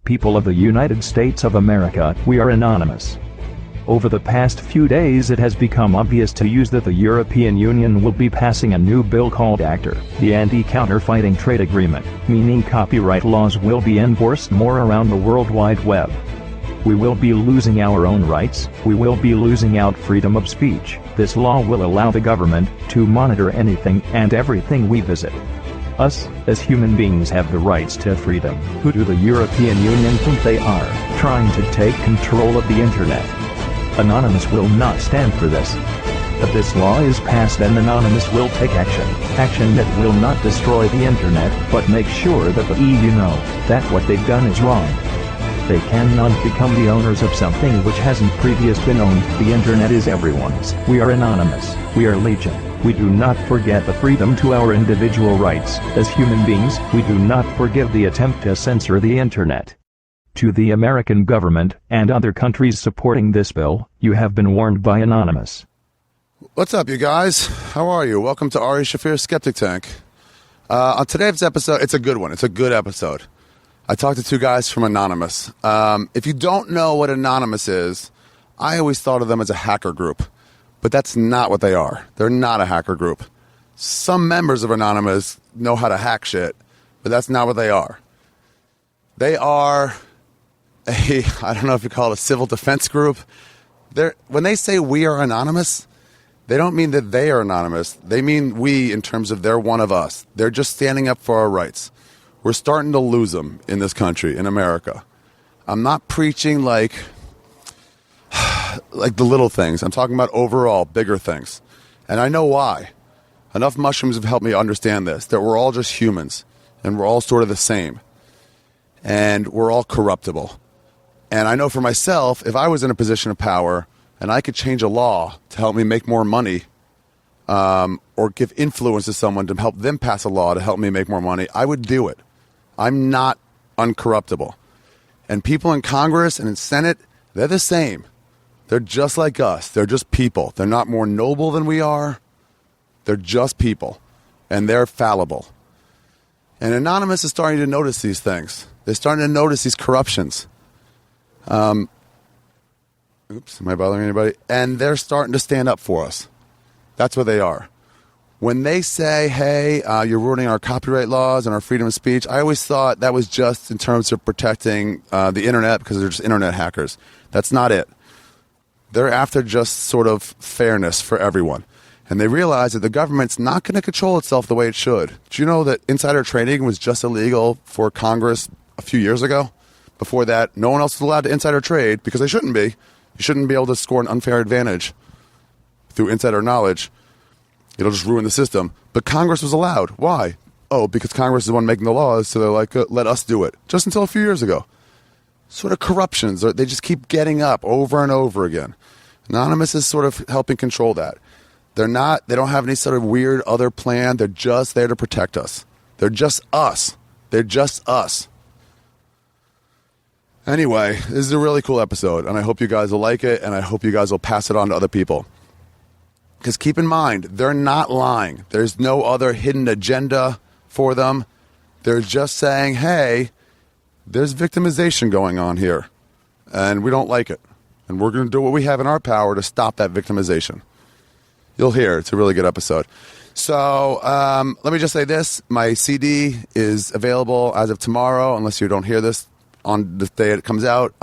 people of the United States of America, we are anonymous. Over the past few days it has become obvious to use that the European Union will be passing a new bill called ACTA, the Anti-Counterfeiting Trade Agreement, meaning copyright laws will be enforced more around the World Wide Web. We will be losing our own rights, we will be losing out freedom of speech. This law will allow the government to monitor anything and everything we visit. Us, as human beings, have the rights to freedom. Who do the European Union think they are, trying to take control of the internet? Anonymous will not stand for this. If this law is passed, then Anonymous will take action that will not destroy the internet, but make sure that the EU know that what they've done is wrong. They cannot become the owners of something which hasn't previously been owned. The internet is everyone's. We are anonymous. We are legion. We do not forget the freedom to our individual rights. As human beings, we do not forgive the attempt to censor the internet. To the American government and other countries supporting this bill, you have been warned by Anonymous. What's up, you guys? How are you? Welcome to Ari Shaffir Skeptic Tank. On today's episode, it's a good one. It's a good episode. I talked to two guys from Anonymous. If you don't know what Anonymous is, I always thought of them as a hacker group. But that's not what they are. They're not a hacker group. Some members of Anonymous know how to hack shit, but that's not what they are. They are I don't know if you call it a civil defense group. When they say we are anonymous, they don't mean that they are anonymous. They mean we in terms of they're one of us. They're just standing up for our rights. We're starting to lose them in this country, in America. I'm not preaching like the little things. I'm talking about overall bigger things. And I know why. Enough mushrooms have helped me understand this, that we're all just humans and we're all sort of the same. And we're all corruptible. And I know for myself, if I was in a position of power and I could change a law to help me make more money, or give influence to someone to help them pass a law to help me make more money, I would do it. I'm not uncorruptible. And people in Congress and in Senate, they're the same. They're just like us. They're just people. They're not more noble than we are. They're just people. And they're fallible. And Anonymous is starting to notice these things. They're starting to notice these corruptions. Oops, am I bothering anybody? And they're starting to stand up for us. That's what they are. When they say, hey, you're ruining our copyright laws and our freedom of speech, I always thought that was just in terms of protecting the internet because they're just internet hackers. That's not it. They're after just sort of fairness for everyone. And they realize that the government's not going to control itself the way it should. Do you know that insider trading was just illegal for Congress a few years ago? Before that, no one else is allowed to insider trade because they shouldn't be. You shouldn't be able to score an unfair advantage through insider knowledge. It'll just ruin the system. But Congress was allowed. Why? Oh, because Congress is the one making the laws, so they're like, let us do it. Just until a few years ago. Sort of corruptions. They just keep getting up over and over again. Anonymous is sort of helping control that. They don't have any sort of weird other plan. They're just there to protect us. They're just us. They're just us. Anyway, this is a really cool episode, and I hope you guys will like it, and I hope you guys will pass it on to other people. Because keep in mind, they're not lying. There's no other hidden agenda for them. They're just saying, hey, there's victimization going on here, and we don't like it. And we're going to do what we have in our power to stop that victimization. You'll hear. It's a really good episode. So let me just say this. My CD is available as of tomorrow, unless you don't hear this on the day it comes out.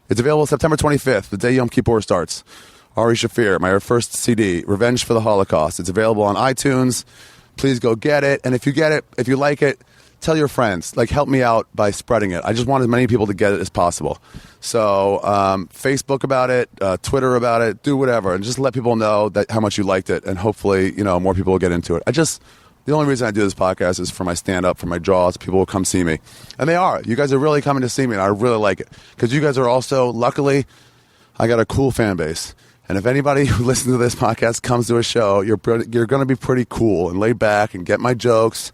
It's available September 25th, the day Yom Kippur starts. Ari Shaffir, my first CD, Revenge for the Holocaust. It's available on iTunes. Please go get it. And if you get it, if you like it, tell your friends. Like, help me out by spreading it. I just want as many people to get it as possible. So Facebook about it, Twitter about it, do whatever. And just let people know that how much you liked it. And hopefully, more people will get into it. The only reason I do this podcast is for my stand-up, for my draws. People will come see me. And they are. You guys are really coming to see me, and I really like it. Because you guys are also, luckily, I got a cool fan base. And if anybody who listens to this podcast comes to a show, you're going to be pretty cool and laid back and get my jokes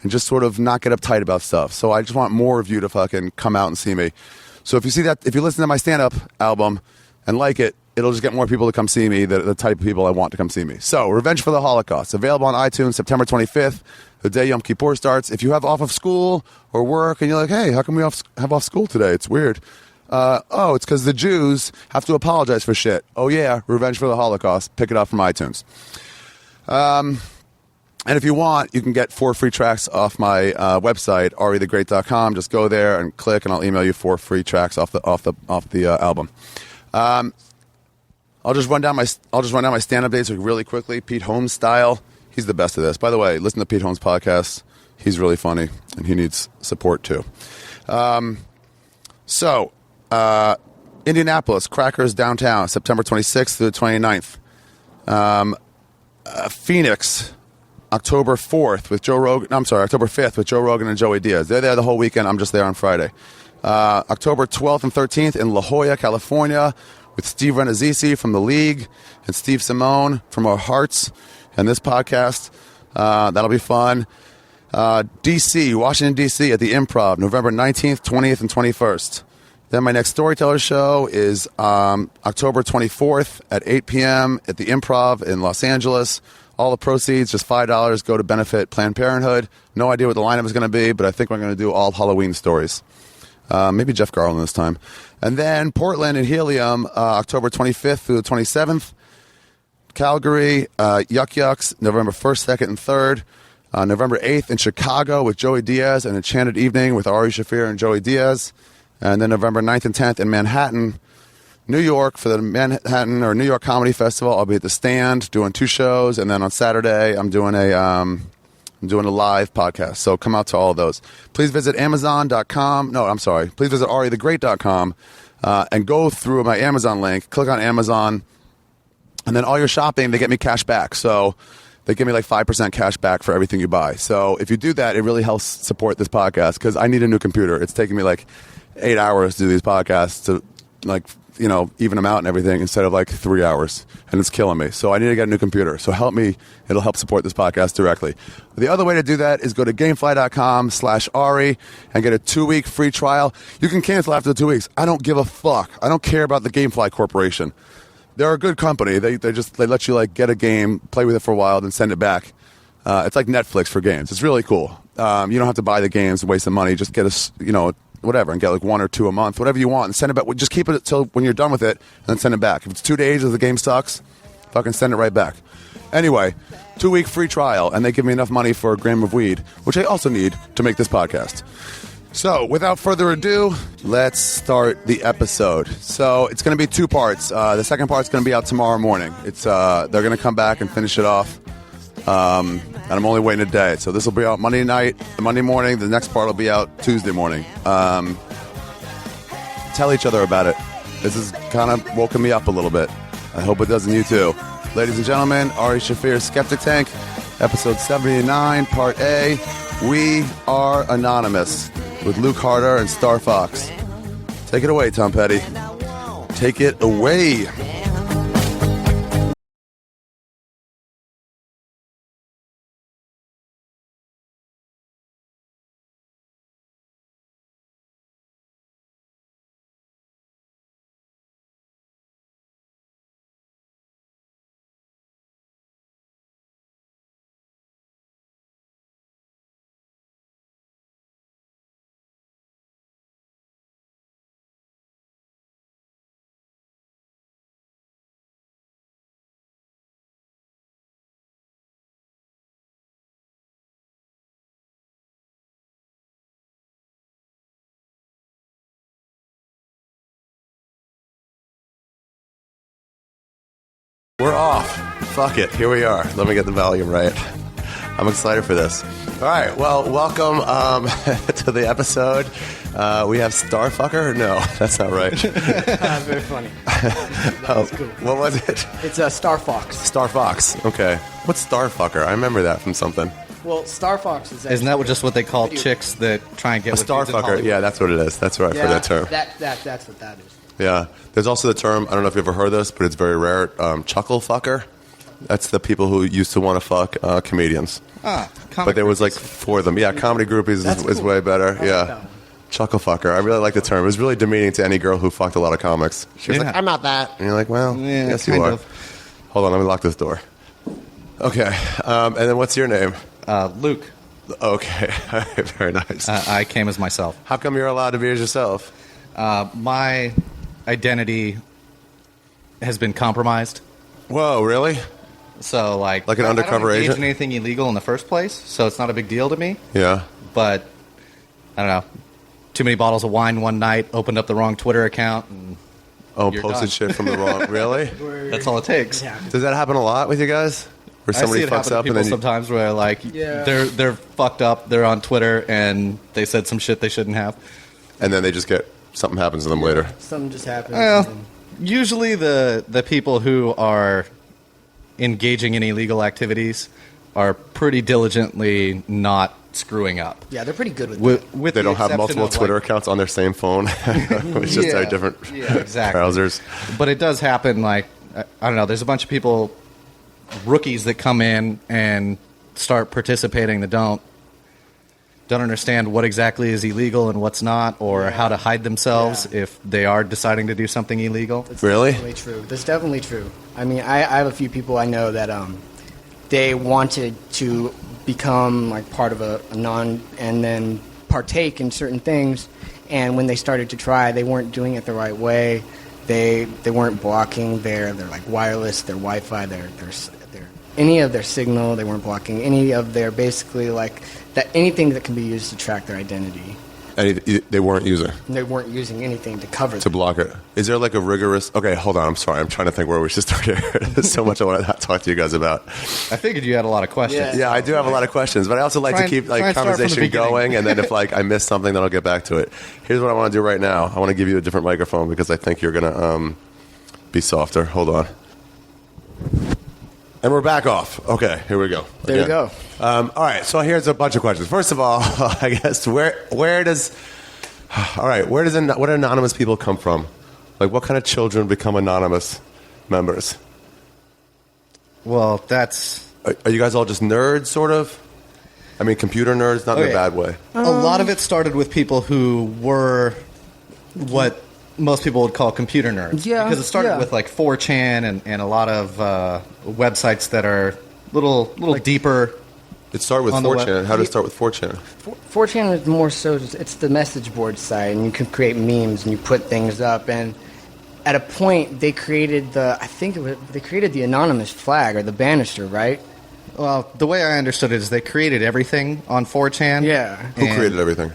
and just sort of not get uptight about stuff. So I just want more of you to fucking come out and see me. So if you listen to my stand-up album and like it, it'll just get more people to come see me, the type of people I want to come see me. So, Revenge for the Holocaust, available on iTunes September 25th, the day Yom Kippur starts. If you have off of school or work and you're like, hey, how come we have off school today? It's weird. It's because the Jews have to apologize for shit. Oh, yeah, Revenge for the Holocaust. Pick it up from iTunes. And if you want, you can get 4 free tracks off my website, arithegreat.com. Just go there and click, and I'll email you 4 free tracks off the album. I'll just run down my stand-up dates really quickly, Pete Holmes style. He's the best of this. By the way, listen to Pete Holmes' podcast. He's really funny, and he needs support too. Indianapolis, Crackers Downtown, September 26th through the 29th. Phoenix, October 5th with Joe Rogan and Joey Diaz. They're there the whole weekend. I'm just there on Friday. October 12th and 13th in La Jolla, California with Steve Renazzisi from The League and Steve Simone from Our Hearts and this podcast. That'll be fun. Washington, D.C. at the Improv, November 19th, 20th, and 21st. Then my next Storyteller show is October 24th at 8 p.m. at the Improv in Los Angeles. All the proceeds, just $5, go to benefit Planned Parenthood. No idea what the lineup is going to be, but I think we're going to do all Halloween stories. Maybe Jeff Garland this time. And then Portland and Helium, October 25th through the 27th. Calgary, Yuck Yucks, November 1st, 2nd, and 3rd. November 8th in Chicago with Joey Diaz, an Enchanted Evening with Ari Shaffir and Joey Diaz. And then November 9th and 10th in Manhattan, New York for the Manhattan or New York Comedy Festival. I'll be at the Stand doing 2 shows. And then on Saturday, I'm doing a live podcast. So come out to all of those. Please visit Amazon.com. No, I'm sorry. Please visit arithegreat.com and go through my Amazon link. Click on Amazon. And then all your shopping, they get me cash back. So they give me like 5% cash back for everything you buy. So if you do that, it really helps support this podcast because I need a new computer. It's taking me like 8 hours to do these podcasts to even them out and everything instead of like 3 hours. And it's killing me. So I need to get a new computer. So help me. It'll help support this podcast directly. The other way to do that is go to gamefly.com/Ari and get a 2-week free trial. You can cancel after the 2 weeks. I don't give a fuck. I don't care about the Gamefly Corporation. They're a good company. They let you like get a game, play with it for a while, then send it back. It's like Netflix for games. It's really cool. You don't have to buy the games and waste the money. Just get whatever, and get like 1 or 2 a month, whatever you want, and send it back. Just keep it until when you're done with it, and then send it back. If it's 2 days and the game sucks, fucking send it right back. Anyway, 2-week free trial, and they give me enough money for a gram of weed, which I also need to make this podcast. So, without further ado, let's start the episode. So, it's going to be 2 parts. The second part's going to be out tomorrow morning. They're going to come back and finish it off. And I'm only waiting a day. So this will be out Monday morning. The next part will be out Tuesday morning. Tell each other about it. This has kind of woken me up a little bit. I hope it does in you too. Ladies and gentlemen, Ari Shaffir Skeptic Tank, episode 79, part A. We Are Anonymous with Luke Harder and Star Fox. Take it away, Tom Petty. Take it away. We're off. Fuck it. Here we are. Let me get the volume right. I'm excited for this. All right. Well, welcome to the episode. We have Starfucker? No, that's not right. Very funny. Cool. What was it? It's a Star Fox. Star Fox. Okay. What's Starfucker? I remember that from something. Well, Star Fox is... Isn't that just what they call chicks that try and get a Starfucker? Yeah, that's what it is. That's right for that term. That's what that is. Yeah. There's also the term, I don't know if you've ever heard this, but it's very rare, chuckle fucker. That's the people who used to want to fuck comedians. But there was like 4 of them. Yeah, comedy groupies is way better. Yeah. Chuckle fucker. I really like the term. It was really demeaning to any girl who fucked a lot of comics. She was Yeah. like, I'm not that. And you're like, well, Yeah, yes, you kind are. of. Hold on, let me lock this door. Okay. And then what's your name? Luke. Okay. Very nice. I came as myself. How come you're allowed to be as yourself? My identity has been compromised. Whoa, really? So, like Like an undercover I don't engage agent? in anything illegal in the first place, so it's not a big deal to me. Yeah. But, I don't know, too many bottles of wine one night, opened up the wrong Twitter account, and Oh, You're posted done. shit from the wrong. Really? that's all it takes. Yeah. Does that happen a lot with you guys? Where somebody I see it fucks happen to up and people then you, sometimes where, like, Yeah. they're fucked up, they're on Twitter, and they said some shit they shouldn't have. and then they just get something happens to them later. Something just happens. Well, and usually the people who are engaging in illegal activities are pretty diligently not screwing up. yeah, they're pretty good with With They the don't have exception multiple of, Twitter like, accounts on their same phone. It's just their different yeah, exactly. trousers. But it does happen. Like, I don't know. There's a bunch of people, rookies that come in and start participating that don't understand what exactly is illegal and what's not, or how to hide themselves Yeah. if they are deciding to do something illegal. That's Really? definitely true. That's definitely true. I mean, I have a few people I know that they wanted to become like part of a non and then partake in certain things, and when they started to try, they weren't doing it the right way. They weren't blocking their like wireless, their Wi-Fi, their any of their signal. They weren't blocking any of their basically like that anything that can be used to track their identity. And they weren't using They weren't using anything to cover to them. block it. Is there like a rigorous? Okay, hold on. I'm sorry. I'm trying to think where we should start here. There's so much I want to talk to you guys about. I figured you had a lot of questions. Yeah, I do have a lot of questions, but I also like Try to and- keep try like and start from the conversation beginning. going, and then if like I miss something, then I'll get back to it. Here's what I want to do right now. I want to give you a different microphone because I think you're gonna be softer. Hold on. And we're back off. Okay, here we go. There you Again. go. All right, so here's a bunch of questions. First of all, I guess where does what do anonymous people come from? Like, what kind of children become anonymous members? Well, that's Are you guys all just nerds, sort of? I mean, computer nerds, not in Okay. a bad way. a lot of it started with people who were what most people would call computer nerds. Yeah, because it started yeah. with like 4chan and a lot of websites that are little deeper. It started with On the 4chan. web. How did it start with 4chan? 4chan is more so, it's the message board site, and you can create memes and you put things up. And at a point, they created they created the anonymous flag or the banister, right? Well, the way I understood it is they created everything on 4chan. Yeah. Who And, created everything?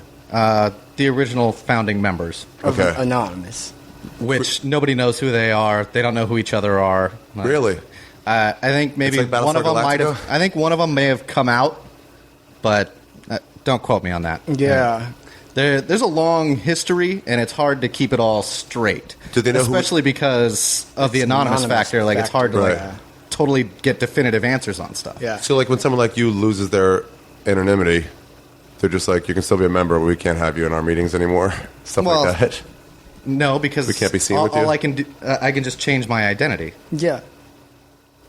The original founding members, Of Okay. anonymous. which nobody knows who they are. They don't know who each other are. Like, Really? I think maybe It's like one of them Battlestar might have. Galactica? I think one of them may have come out, but don't quote me on that. Yeah. There's a long history, and it's hard to keep it all straight. Do they know who- especially because of the It's anonymous anonymous factor. Like, it's hard to Right. like totally get definitive answers on stuff. Yeah. So, like, when someone like you loses their anonymity, they're just like, you can still be a member, but we can't have you in our meetings anymore. Stuff Well, like that. No, because We can't be seen all, with you? all I can do, I can just change my identity. Yeah.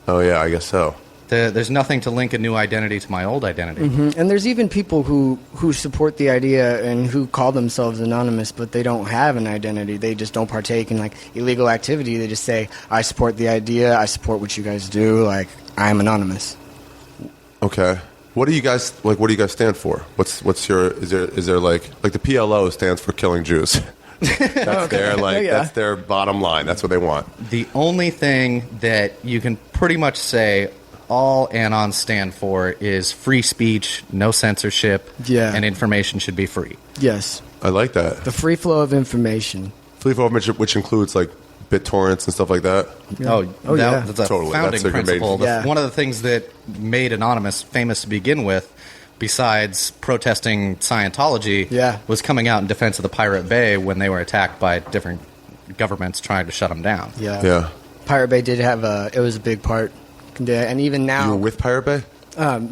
Oh, yeah, I guess so. There's nothing to link a new identity to my old identity. And there's even people who support the idea and who call themselves anonymous, but they don't have an identity. They just don't partake in like illegal activity. They just say, "I support the idea. I support what you guys do. Like, I'm anonymous." Okay. What do you guys like? What do you guys stand for? What's your? Is there like the PLO stands for killing Jews? That's their like Yeah. that's their bottom line. That's what they want. The only thing that you can pretty much say all Anons stand for is free speech, no censorship, Yeah. and information should be free. Yes, I like that. the free flow of information. Free flow, which includes like BitTorrents and stuff like that. Oh, Oh, yeah. that's a Totally. founding That's like a major- principle. Yeah. One of the things that made Anonymous famous to begin with, besides protesting Scientology, Yeah. was coming out in defense of the Pirate Bay when they were attacked by different governments trying to shut them down. Yeah. Yeah. Pirate Bay did have it was a big part. Yeah, and even You now, were with Pirate Bay?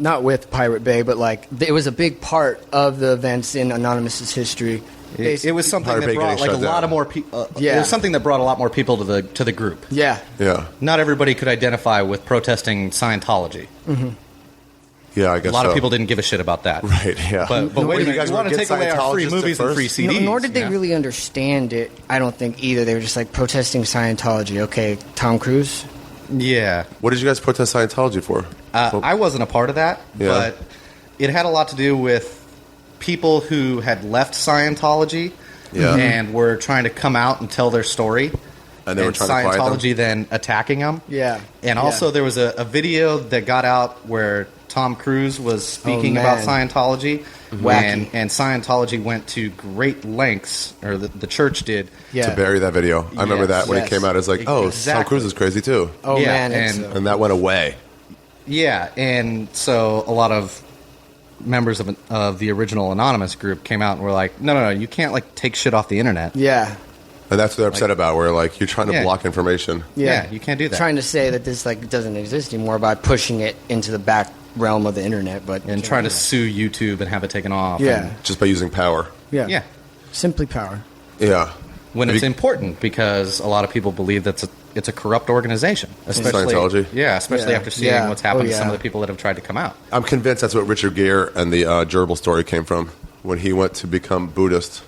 not with Pirate Bay, but like it was a big part of the events in Anonymous's history. It was something Pirate that Bay brought getting like a shut lot down. of more people. Yeah. It was something that brought a lot more people to the group. Yeah. Yeah. Not everybody could identify with protesting Scientology. Yeah, I guess a lot of so. people didn't give a shit about that. Right, yeah. But No, wait a you minute, guys you want to get take away our free Scientologists movies at and free first? CDs. Nor did they yeah. really understand it. I don't think either. They were just like protesting Scientology. Okay, Tom Cruise. Yeah. What did you guys protest Scientology for? I wasn't a part of that, Yeah. but it had a lot to do with people who had left Scientology Yeah. and were trying to come out and tell their story. And they were trying to quiet them? Scientology then attacking them. Yeah. And Yeah. also there was a video that got out where Tom Cruise was speaking about man. Scientology. Wacky. And Scientology went to great lengths, or the church did. Yeah. To bury that video. I remember Yes. that when Yes. it came out. It's like, oh, Tom Exactly. Cruise is crazy too. Oh Yeah, man. It's, and- And that went away. Yeah, and so a lot of members of the original Anonymous group came out and were like, no, you can't like take shit off the internet. yeah. And that's what they're upset about, where like you're trying to Yeah. block information. Yeah, you can't do that. Trying to say that this like doesn't exist anymore by pushing it into the back realm of the internet, but And trying to sue YouTube and have it taken off. Yeah. and- Just by using power. yeah, yeah. simply power. Yeah. When Have it's you- important, because a lot of people believe that it's a corrupt organization. Especially, Scientology? Yeah, especially Yeah. after seeing Yeah. what's happened Oh, to some yeah. of the people that have tried to come out. I'm convinced that's what Richard Gere and the gerbil story came from. When he went to become Buddhist,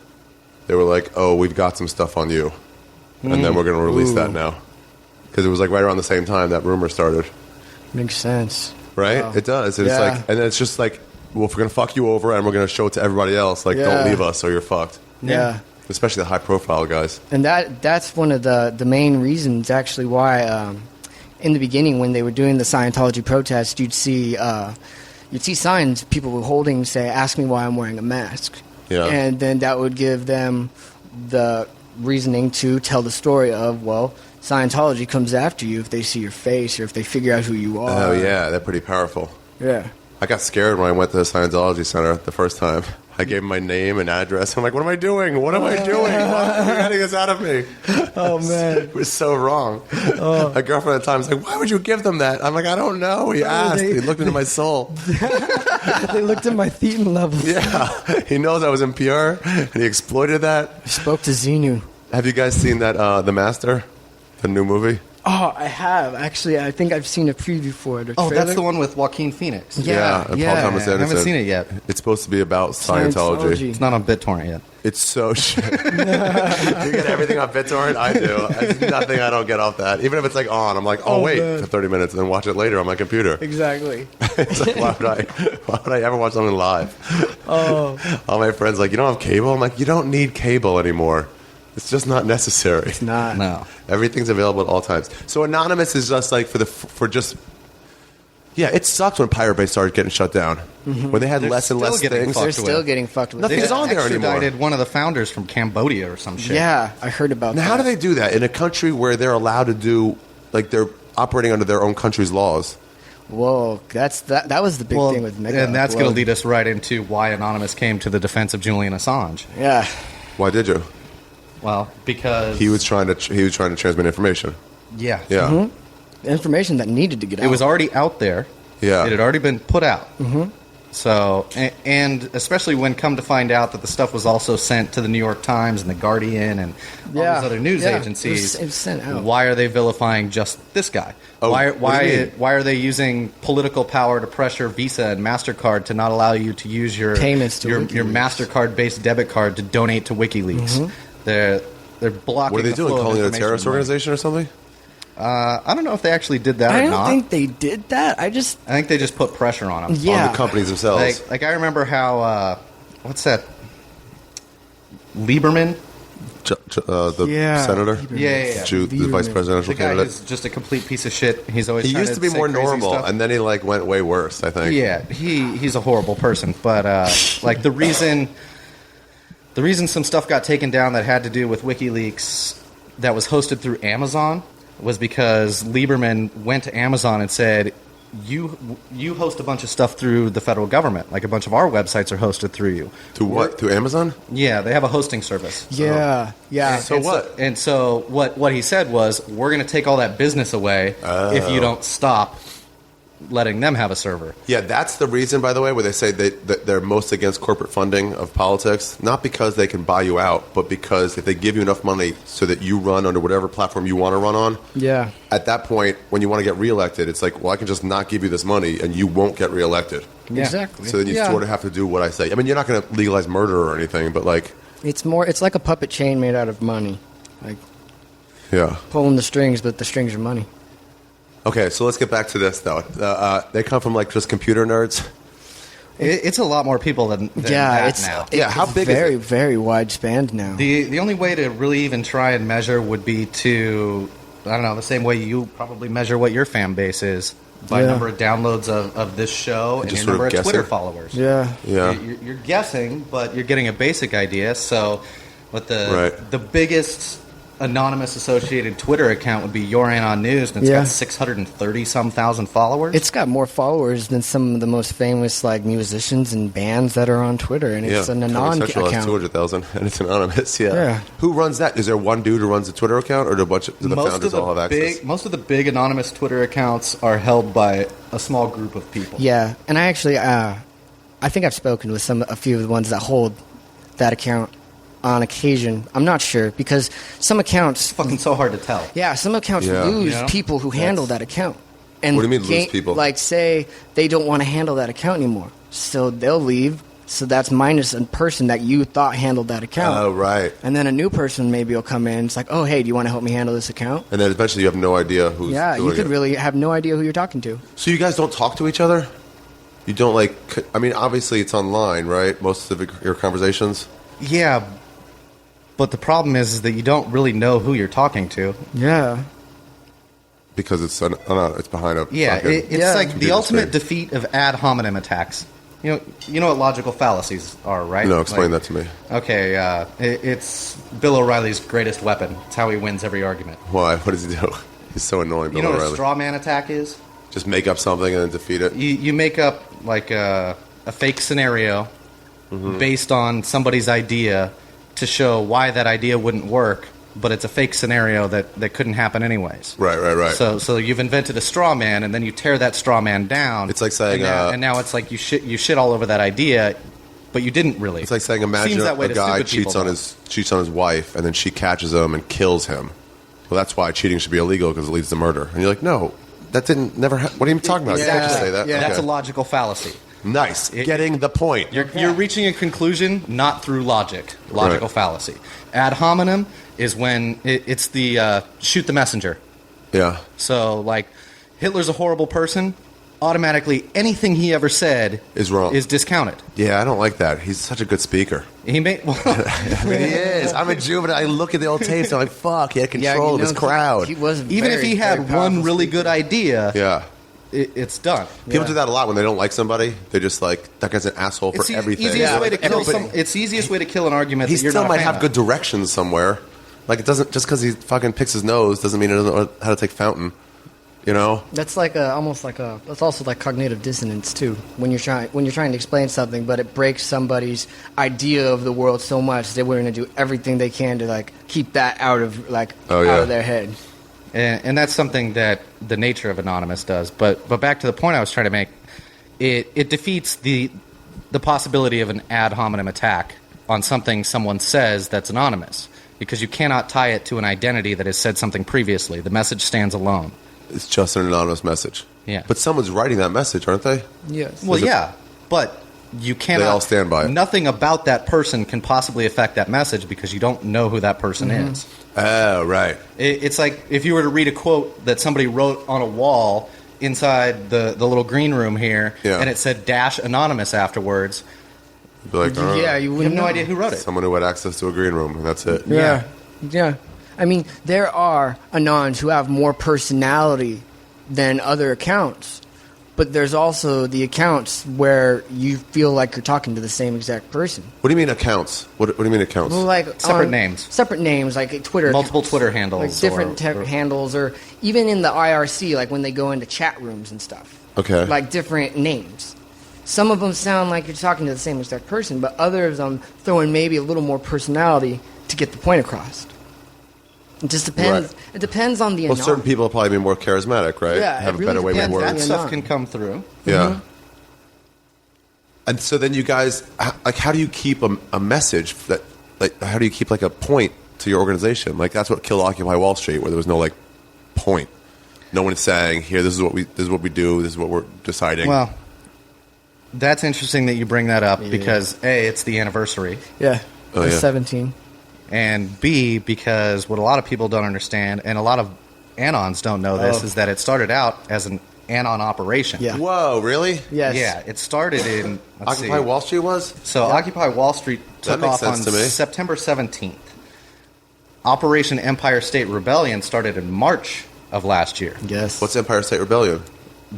they were like, oh, we've got some stuff on you. And then we're going to release that now. Because it was like right around the same time that rumor started. Makes sense. Right? Wow. It does. And Yeah. it's like, and then it's just like, well, if we're going to fuck you over and we're going to show it to everybody else, like, Yeah. don't leave us or you're fucked. Yeah. Especially the high profile guys. And that's one of the main reasons actually why in the beginning when they were doing the Scientology protests, you'd see signs people were holding say, "Ask me why I'm wearing a mask," Yeah. and then that would give them the reasoning to tell the story of, well, Scientology comes after you if they see your face or if they figure out who you are. Oh, yeah. They're pretty powerful. Yeah. I got scared when I went to the Scientology Center the first time. I gave him my name and address. I'm like, what am I doing? What am I doing? Why are you getting this out of me? Oh, man. It was so wrong. My girlfriend at the time was like, why would you give them that? I'm like, I don't know. He asked. they- He looked into my soul. They looked at my thetan levels. Yeah. He knows I was impure, and he exploited that. Spoke to Xenu. Have you guys seen that, The Master? The new movie? Oh, I have. Actually, I think I've seen a preview for it. Oh, that's the one with Joaquin Phoenix. Yeah, and yeah. Paul Thomas I Anderson. haven't seen it yet. It's supposed to be about Scientology. It's not on BitTorrent yet. It's so shit. You get everything on BitTorrent? I do. There's nothing I don't get off that. Even if it's like on, I'm like, oh, wait man. for 30 minutes and then watch it later on my computer. Exactly. It's like, why would I ever watch something live? Oh, All my friends like, you don't have cable? I'm like, you don't need cable anymore. It's just not necessary. it's not. No. Everything's available at all times. So Anonymous is just like yeah, it sucks when Pirate Bay started getting shut down. When they had They're less and still less getting things. They're fucked still with. getting fucked with. Nothing's They- on there anymore. Extradited one of the founders from Cambodia or some shit. Yeah, I heard about Now, that. how do they do that in a country where they're allowed to do, like, they're operating under their own country's laws? Whoa, that was the big Well, thing with Mega. and that's going Whoa. to lead us right into why Anonymous came to the defense of Julian Assange. Yeah. Why did you? Well, because He was trying to transmit information. yeah, Yeah, Information that needed to get out. it was already out there. yeah. It had already been put out. Mm-hmm. So, and especially when come to find out that the stuff was also sent to the New York Times and the Guardian and all Yeah. these other news Yeah. agencies. It was sent out. Why are they vilifying just this guy? Oh, why what do you mean? why are they using political power to pressure Visa and MasterCard to not allow you to use your Payments to your WikiLeaks. MasterCard-based debit card to donate to WikiLeaks? Mm-hmm. They're blocking. What are they the doing? flow of Calling it a information terrorist from it. organization or something? I don't know if they actually did that I or don't not. think they did that. I think they just put pressure on them. Yeah. On the companies themselves. Like I remember how what's that? Lieberman, The Yeah. senator? Yeah. The vice presidential the guy candidate? is just a complete piece of shit. He's always He trying used to be say more crazy normal, stuff. and then he like went way worse, I think. Yeah, he's a horrible person. But like the reason some stuff got taken down that had to do with WikiLeaks that was hosted through Amazon was because Lieberman went to Amazon and said, you host a bunch of stuff through the federal government. Like a bunch of our websites are hosted through you. To what? To Amazon? Yeah, they have a hosting service. Yeah. Yeah. So what? And so what he said was, we're going to take all that business away if you don't stop letting them have a server. Yeah, that's the reason, by the way, where they say that they're most against corporate funding of politics. Not because they can buy you out, but because if they give you enough money so that you run under whatever platform you want to run on, Yeah. at that point, when you want to get reelected, it's like, well, I can just not give you this money and you won't get reelected. Exactly. So then you sort of have to do what I say. I mean, you're not going to legalize murder or anything, but like... It's like a puppet chain made out of money. Like, pulling the strings, but the strings are money. Okay, so let's get back to this, though. They come from, like, just computer nerds? It's a lot more people than that now. How big is it? Very, very widespread now. The only way to really even try and measure would be to, I don't know, the same way you probably measure what your fan base is. By number of downloads of this show and your number of Twitter followers. Yeah. You're guessing, but you're getting a basic idea. So what the biggest anonymous associated Twitter account would be Your Anon News, and it's got 630-some thousand followers. It's got more followers than some of the most famous like musicians and bands that are on Twitter, and it's an anon account. Has 200,000, and it's anonymous. Yeah. Who runs that? Is there one dude who runs the Twitter account, or do the founders all have access? Most of the big anonymous Twitter accounts are held by a small group of people. Yeah, and I actually, I think I've spoken with a few of the ones that hold that account. On occasion, I'm not sure, because some accounts... It's fucking so hard to tell. Yeah, some accounts lose people who handle that account. And what do you mean lose people? Like, say they don't want to handle that account anymore. So they'll leave, so that's minus a person that you thought handled that account. Oh, right. And then a new person maybe will come in, it's like, oh, hey, do you want to help me handle this account? And then eventually you have no idea who's doing you could it. really have no idea who you're talking to. So you guys don't talk to each other? You don't, like... I mean, obviously it's online, right? Most of your conversations? Yeah, but the problem is that you don't really know who you're talking to. Yeah. Because it's behind a... It's like the ultimate defeat of ad hominem attacks. You know what logical fallacies are, right? No, explain that to me. Okay, it's Bill O'Reilly's greatest weapon. It's how he wins every argument. Why? What does he do? He's so annoying, Bill O'Reilly. You know what a straw man attack is? Just make up something and then defeat it? You make up, like, a fake scenario based on somebody's idea to show why that idea wouldn't work, but it's a fake scenario that couldn't happen anyways. Right. So you've invented a straw man, and then you tear that straw man down. It's like saying... And now it's like you shit all over that idea, but you didn't really. It's like saying, imagine a guy cheats on his wife, and then she catches him and kills him. Well, that's why cheating should be illegal, because it leads to murder. And you're like, no, that didn't never happen. What are you talking about? You can't just say that. Yeah, that's a logical fallacy. Nice. Getting the point. You're reaching a conclusion not through logic. Logical fallacy. Ad hominem is when it's the shoot the messenger. Yeah. So, like, Hitler's a horrible person. Automatically, anything he ever said is wrong. Is discounted. Yeah, I don't like that. He's such a good speaker. He he is. I'm a Jew, but I look at the old tapes and I'm like, fuck, he had control of his crowd. He was even if he had one really good idea. Yeah. It's done. People do that a lot when they don't like somebody. They're just like, that guy's an asshole for everything. It's the easiest way to kill an argument. He that you're still not might have good directions somewhere. Like, it doesn't, just because he fucking picks his nose doesn't mean he doesn't know how to take fountain. You know? That's like that's also like cognitive dissonance too. When you're trying to explain something, but it breaks somebody's idea of the world so much they're willing to do everything they can to like keep that out of their head. And that's something that the nature of Anonymous does. But back to the point I was trying to make, it defeats the possibility of an ad hominem attack on something someone says that's anonymous, because you cannot tie it to an identity that has said something previously. The message stands alone. It's just an anonymous message. Yeah. But someone's writing that message, aren't they? Yes. Well, yeah, but you cannot... They all stand by it. Nothing about that person can possibly affect that message because you don't know who that person is. Oh, right. It's like if you were to read a quote that somebody wrote on a wall inside the little green room here, and it said -anonymous afterwards. You'd be like, you have no idea who wrote it. Someone who had access to a green room, and that's it. Yeah. I mean, there are Anons who have more personality than other accounts, but there's also the accounts where you feel like you're talking to the same exact person. What do you mean accounts? What do you mean accounts? Well, like separate names. Separate names, like Twitter. Multiple accounts, Twitter handles. like different handles, or even in the IRC, like when they go into chat rooms and stuff. Okay. Like different names. Some of them sound like you're talking to the same exact person, but others throw in maybe a little more personality to get the point across. It just depends. Right. It depends on the. Well, certain people will probably be more charismatic, right? Yeah, have a better way with words. That stuff can come through. Yeah. And so then you guys, like, how do you keep a message that, like, how do you keep like a point to your organization? Like, that's what killed Occupy Wall Street, where there was no like point. No one is saying, here, this is what we do. This is what we're deciding. Well, That's interesting that you bring that up because A, it's the anniversary, Yeah. Oh, yeah. 17. and B, because what a lot of people don't understand, and a lot of Anons don't know this, is that it started out as an Anon operation. Yeah. Whoa, really? Yes. Yeah, it started in Occupy Wall Street was? So Occupy Wall Street took makes off on sense to me. September 17th. Operation Empire State Rebellion started in March of last year. Yes. What's Empire State Rebellion?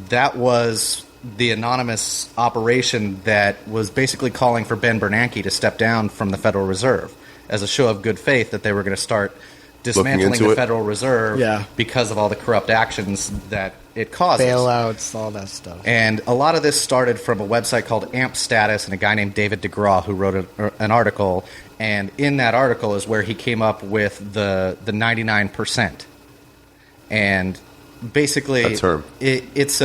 That was the anonymous operation that was basically calling for Ben Bernanke to step down from the Federal Reserve as a show of good faith that they were going to start dismantling into the it? Federal Reserve because of all the corrupt actions that it causes. Bailouts, all that stuff. And a lot of this started from a website called Amp Status and a guy named David DeGraw who wrote an article. And in that article is where he came up with the 99%. And basically, That term. It's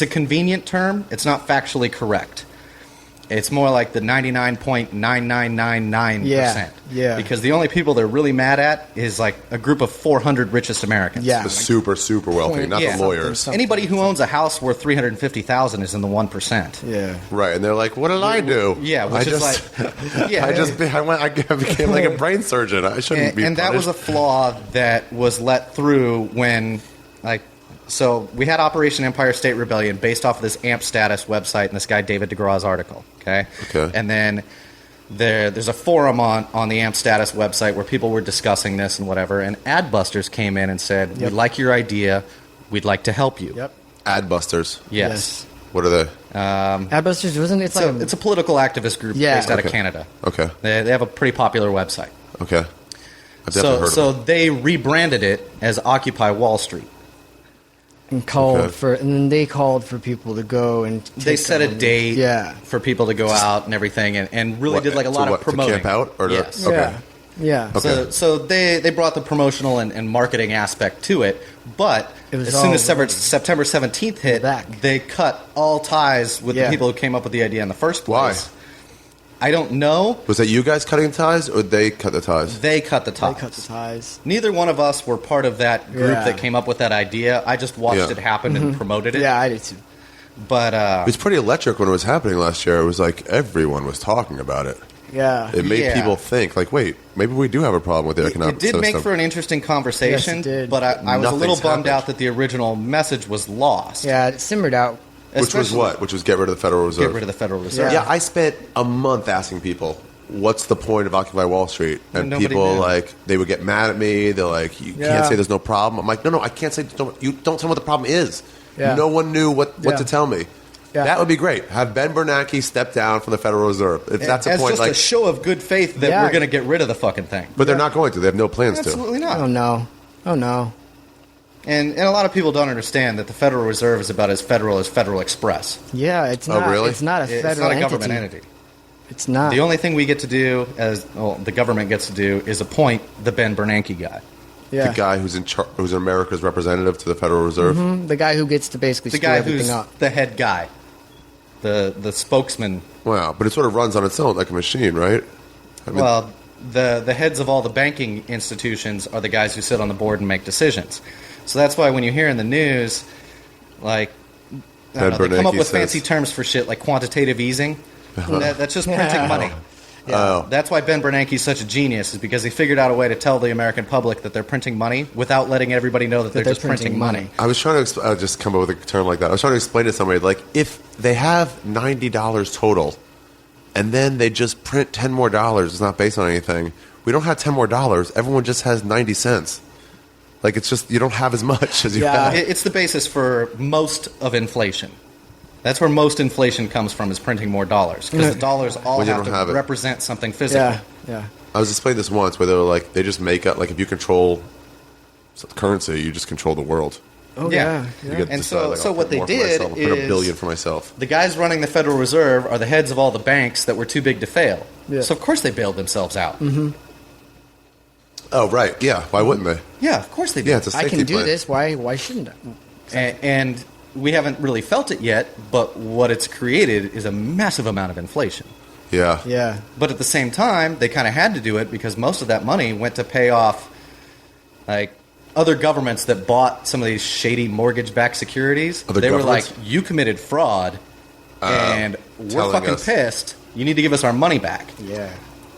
a convenient term. It's not factually correct. It's more like the 99.9999%. Yeah. Because the only people they're really mad at is like a group of 400 richest Americans. Yeah. The super, super wealthy, not Yeah. the lawyers. Something. Anybody who owns a house worth $350,000 is in the 1%. Yeah. Right, and they're like, "What did I do?" Yeah, which I is just, like, yeah, I became like a brain surgeon. I shouldn't be. and that was a punished. flaw that was let through when, like, so we had Operation Empire State Rebellion based off of this Amp Status website and this guy David DeGraw's article. Okay. And then there's a forum on the Amp Status website where people were discussing this and whatever, and Adbusters came in and said, "We like your idea. We'd like to help you." Yep. Adbusters. Yes. What are they? Adbusters, wasn't it? It's like It's a political activist group based out of Okay. Canada. Okay. They have a pretty popular website. Okay. I've definitely heard So of them. they rebranded it as Occupy Wall Street. and called Okay. for, and then they called for people to go and They take set a them. date Yeah. for people to go out and everything, and really What, did like a to lot what, of to promoting. camp out, or to- yes. Okay. Yeah. Okay. So they brought the promotional and marketing aspect to it, but It was as soon as all- September 17th hit, Back. they cut all ties with the Yeah. people who came up with the idea in the first Why? place. I don't know. Was that you guys cutting ties, or they cut the ties? They cut the They ties. cut the ties. Neither one of us were part of that group Yeah. that came up with that idea. I just watched Yeah. it happen and promoted it. Yeah, I did too. But It was pretty electric when it was happening last year. It was like everyone was talking about it. Yeah. It made Yeah. people think, like, wait, maybe we do have a problem with the economic it did make system. for an interesting conversation, Yes, it did. but I was a little Nothing's bummed happened. out that the original message was lost. Yeah, it simmered out. Which was Especially- what? Which was get rid of the Federal Reserve. Get rid of the Federal Reserve. Yeah, I spent a month asking people, what's the point of Occupy Wall Street? And Nobody people, knew. like, they would get mad at me. They're like, you Yeah. can't say there's no problem. I'm like, no, I can't say, you don't tell me what the problem is. Yeah. No one knew what Yeah. to tell me. Yeah. That would be great. Have Ben Bernanke step down from the Federal Reserve. If that's a As point, just like, a show of good faith that Yeah. we're going to get rid of the fucking thing. but they're not going to. They have no plans to. Absolutely not. Oh no. Oh no. And a lot of people don't understand that the Federal Reserve is about as Federal Express. Yeah, it's Oh, not. really? It's not a federal It's not a entity. government entity. It's not. The only thing we get to do, the government gets to do, is appoint the Ben Bernanke guy. yeah. The guy who's who's America's representative to the Federal Reserve. The guy who gets to basically The screw guy everything who's up. the head guy. The spokesman. Wow, but it sort of runs on its own like a machine, right? I mean, Well, the heads of all the banking institutions are the guys who sit on the board and make decisions. So that's why when you hear in the news, like, I don't know, they come up Bernanke with says- fancy terms for shit like quantitative easing. That's just printing money. Oh. That's why Ben Bernanke's such a genius, is because he figured out a way to tell the American public that they're printing money without letting everybody know that they're they're just printing printing money. money. I was trying to just come up with a term like that. I was trying to explain to somebody, like, if they have $90 total, and then they just print $10 more, it's not based on anything. We don't have $10 more. Everyone just has 90 cents. Like, it's just, you don't have as much as you Yeah. have. It's the basis for most of inflation. That's where most inflation comes from, is printing more dollars. Because the dollars all When you have don't to have it. represent something physical. Yeah. Yeah. I was explaining this once where they were like, they just make up, like, if you control currency, you just control the world. Oh Yeah. yeah. You get to And decide, so- like, so I'll what print they more for did myself. I'll print is- $1 billion for myself. The guys running the Federal Reserve are the heads of all the banks that were too big to fail. Yeah. So of course they bailed themselves out. Oh, right. Yeah. Why wouldn't they? Yeah, of course they did. Yeah, it's a I safety can do plan. this. Why shouldn't I? And we haven't really felt it yet, but what it's created is a massive amount of inflation. Yeah. Yeah. But at the same time, they kind of had to do it because most of that money went to pay off, like, other governments that bought some of these shady mortgage-backed securities. Other They were governments? like, you committed fraud, and we're telling fucking us. pissed. You need to give us our money back. Yeah.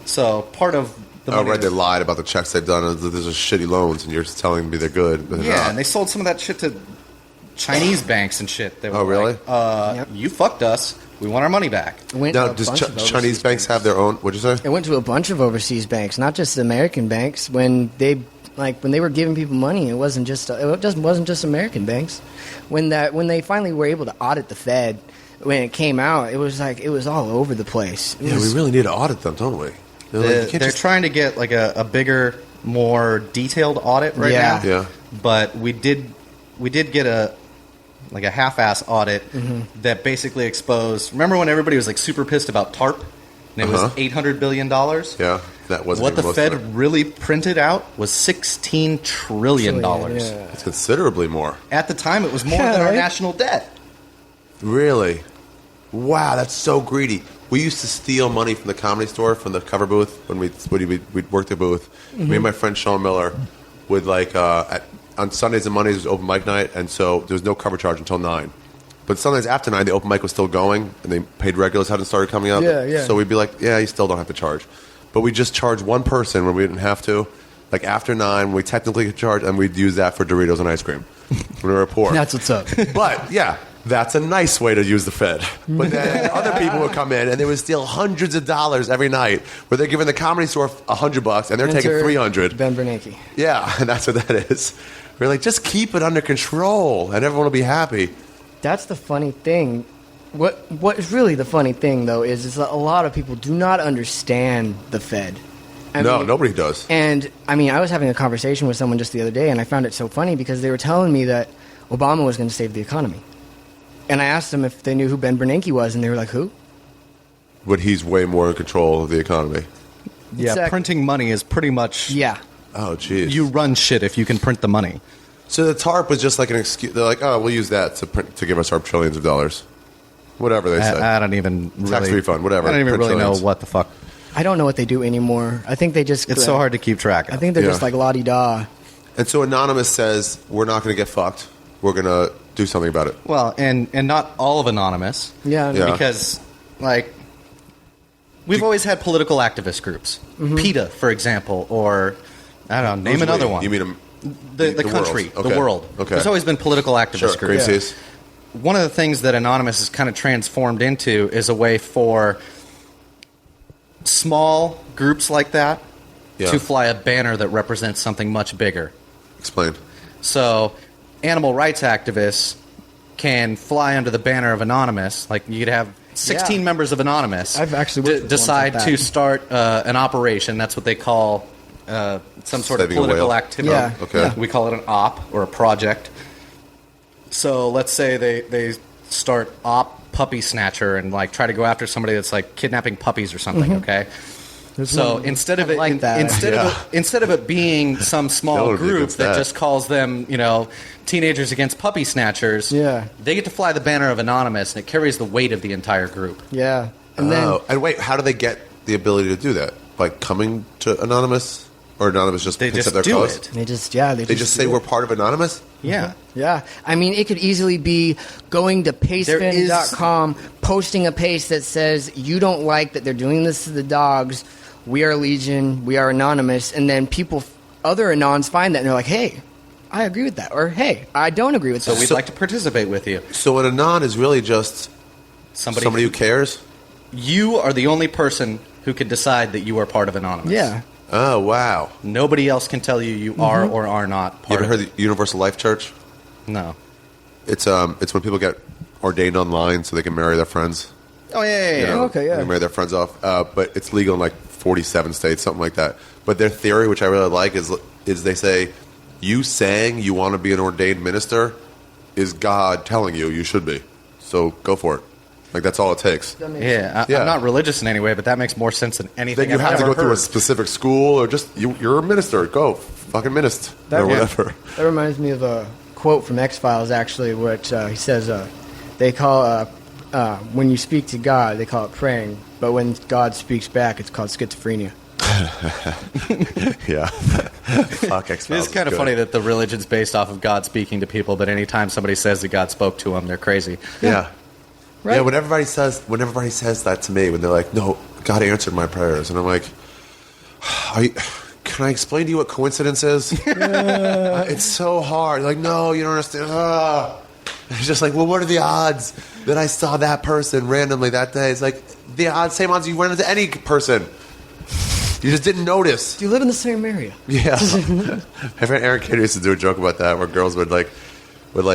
So part of the money Right, they is- lied about the checks they've done. Those are shitty loans, and you're just telling me they're good. But they're Yeah, not. and they sold some of that shit to Chinese banks and shit. They were Oh, really? like, Yep. you fucked us. We want our money back. It went to Now, a does bunch of Chinese overseas banks have their own? What'd you say? It went to a bunch of overseas banks, not just American banks. When they were giving people money, it wasn't just American banks. When they finally were able to audit the Fed, when it came out, it was all over the place. It Yeah, was- we really need to audit them, don't we? They're like, you can't They're just- trying to get like a bigger, more detailed audit right Yeah. now. Yeah. But we did get a half-ass audit that basically exposed. Remember when everybody was like super pissed about TARP, and it was $800 billion? Yeah, that wasn't What even the most Fed of it. really printed out was $16 trillion. Yeah. It's considerably more. At the time, it was more Yeah, than our right? national debt. Really? Wow, that's so greedy. We used to steal money from the Comedy Store, from the cover booth, when we'd work the booth. Me and my friend Sean Miller would, on Sundays and Mondays was open mic night, and so there was no cover charge until 9. But Sundays after 9, the open mic was still going, and they paid regulars hadn't started coming up. Yeah, yeah. So we'd be like, yeah, you still don't have to charge. But we just charged one person when we didn't have to. Like after 9, we technically could charge, and we'd use that for Doritos and ice cream when we were poor. That's what's up. But, yeah, that's a nice way to use the Fed. But then other people would come in, and they would steal hundreds of dollars every night, where they're giving the Comedy Store $100, and they're taking Enter $300. Ben Bernanke. Yeah, and that's what that is. We're like, just keep it under control, and everyone will be happy. That's the funny thing. What is really the funny thing, though, is that a lot of people do not understand the Fed. I mean, Nobody does. And, I mean, I was having a conversation with someone just the other day, and I found it so funny because they were telling me that Obama was going to save the economy. And I asked them if they knew who Ben Bernanke was, and they were like, who? But he's way more in control of the economy. Yeah, Exact- printing money is pretty much Yeah. Oh, jeez. you run shit if you can print the money. So the TARP was just like an excuse. They're like, oh, we'll use that to give us our trillions of dollars. Whatever they say. I don't even really, Tax refund, whatever. I don't even Print really know trillions. what the fuck. I don't know what they do anymore. I think they just... It's so hard to keep track of. I think they're Yeah. just like la-di-da. And so Anonymous says, we're not going to get fucked. We're going to do something about it. Well, and not all of Anonymous. Yeah. Yeah. Because, we've always had political activist groups. PETA, for example, or, I don't know, name Who's another we? one. You mean the the country, world. Okay. the world. Okay. There's always been political activist sure, groups. Greenpeace? One of the things that Anonymous has kind of transformed into is a way for small groups like that Yeah. to fly a banner that represents something much bigger. Explain. So, animal rights activists can fly under the banner of Anonymous. Like, you could have 16 Yeah. members of Anonymous I've actually worked with ones decide like to that. start an operation. That's what they call some sort Saving a of political whale. activity. Yeah. Okay. Yeah. We call it an op or a project. So let's say they start op puppy snatcher and try to go after somebody that's kidnapping puppies or something. Okay. So one- instead of I it, like that. instead of it being some small Nobody group gets that that. just calls them, teenagers against puppy snatchers, Yeah. they get to fly the banner of Anonymous, and it carries the weight of the entire group. Yeah. And then... And wait, how do they get the ability to do that? By coming to Anonymous? Or Anonymous just They picks just up their do cause? it. They just say do we're it. part of Anonymous? Yeah. Yeah. I mean, it could easily be going to pastefin.com, posting a page that says, you don't like that they're doing this to the dogs, we are Legion, we are Anonymous, and then other Anons find that and they're like, hey, I agree with that, or hey, I don't agree with So that. we'd like to participate with you. So an Anon is really just Somebody somebody who cares? You are the only person who can decide that you are part of Anonymous. Yeah. Oh, wow. Nobody else can tell you you are or are not You part ever of heard the Universal Life Church? No. It's when people get ordained online so they can marry their friends. Oh, yeah. You know, Okay, yeah. They can marry their friends off. But it's legal in 47 states, something like that. But their theory, which I really like, is they say, you saying you want to be an ordained minister is God telling you you should be. So go for it. That's all it takes. Yeah, Yeah. I'm not religious in any way, but that makes more sense than anything Then you I've have to ever go through a heard. specific school or just, you're a minister. Go. Fucking minister. Or whatever. That reminds me of a quote from X-Files, actually, which he says, they call, when you speak to God, they call it praying, but when God speaks back, it's called schizophrenia. Yeah. Fuck X-Files. It's kind of is good. funny that the religion's based off of God speaking to people, but anytime somebody says that God spoke to them, they're crazy. Yeah. right? Yeah, when everybody says that to me, when they're like, "No, God answered my prayers," and I'm like, "Can I explain to you what coincidence is?" It's so hard. Like, no, you don't understand. It's just like, well, what are the odds that I saw that person randomly that day? It's like the odds, same odds you run into any person. You just didn't notice. Do you live in the same area? Yeah. My friend Aaron Kidder used to do a joke about that, where girls would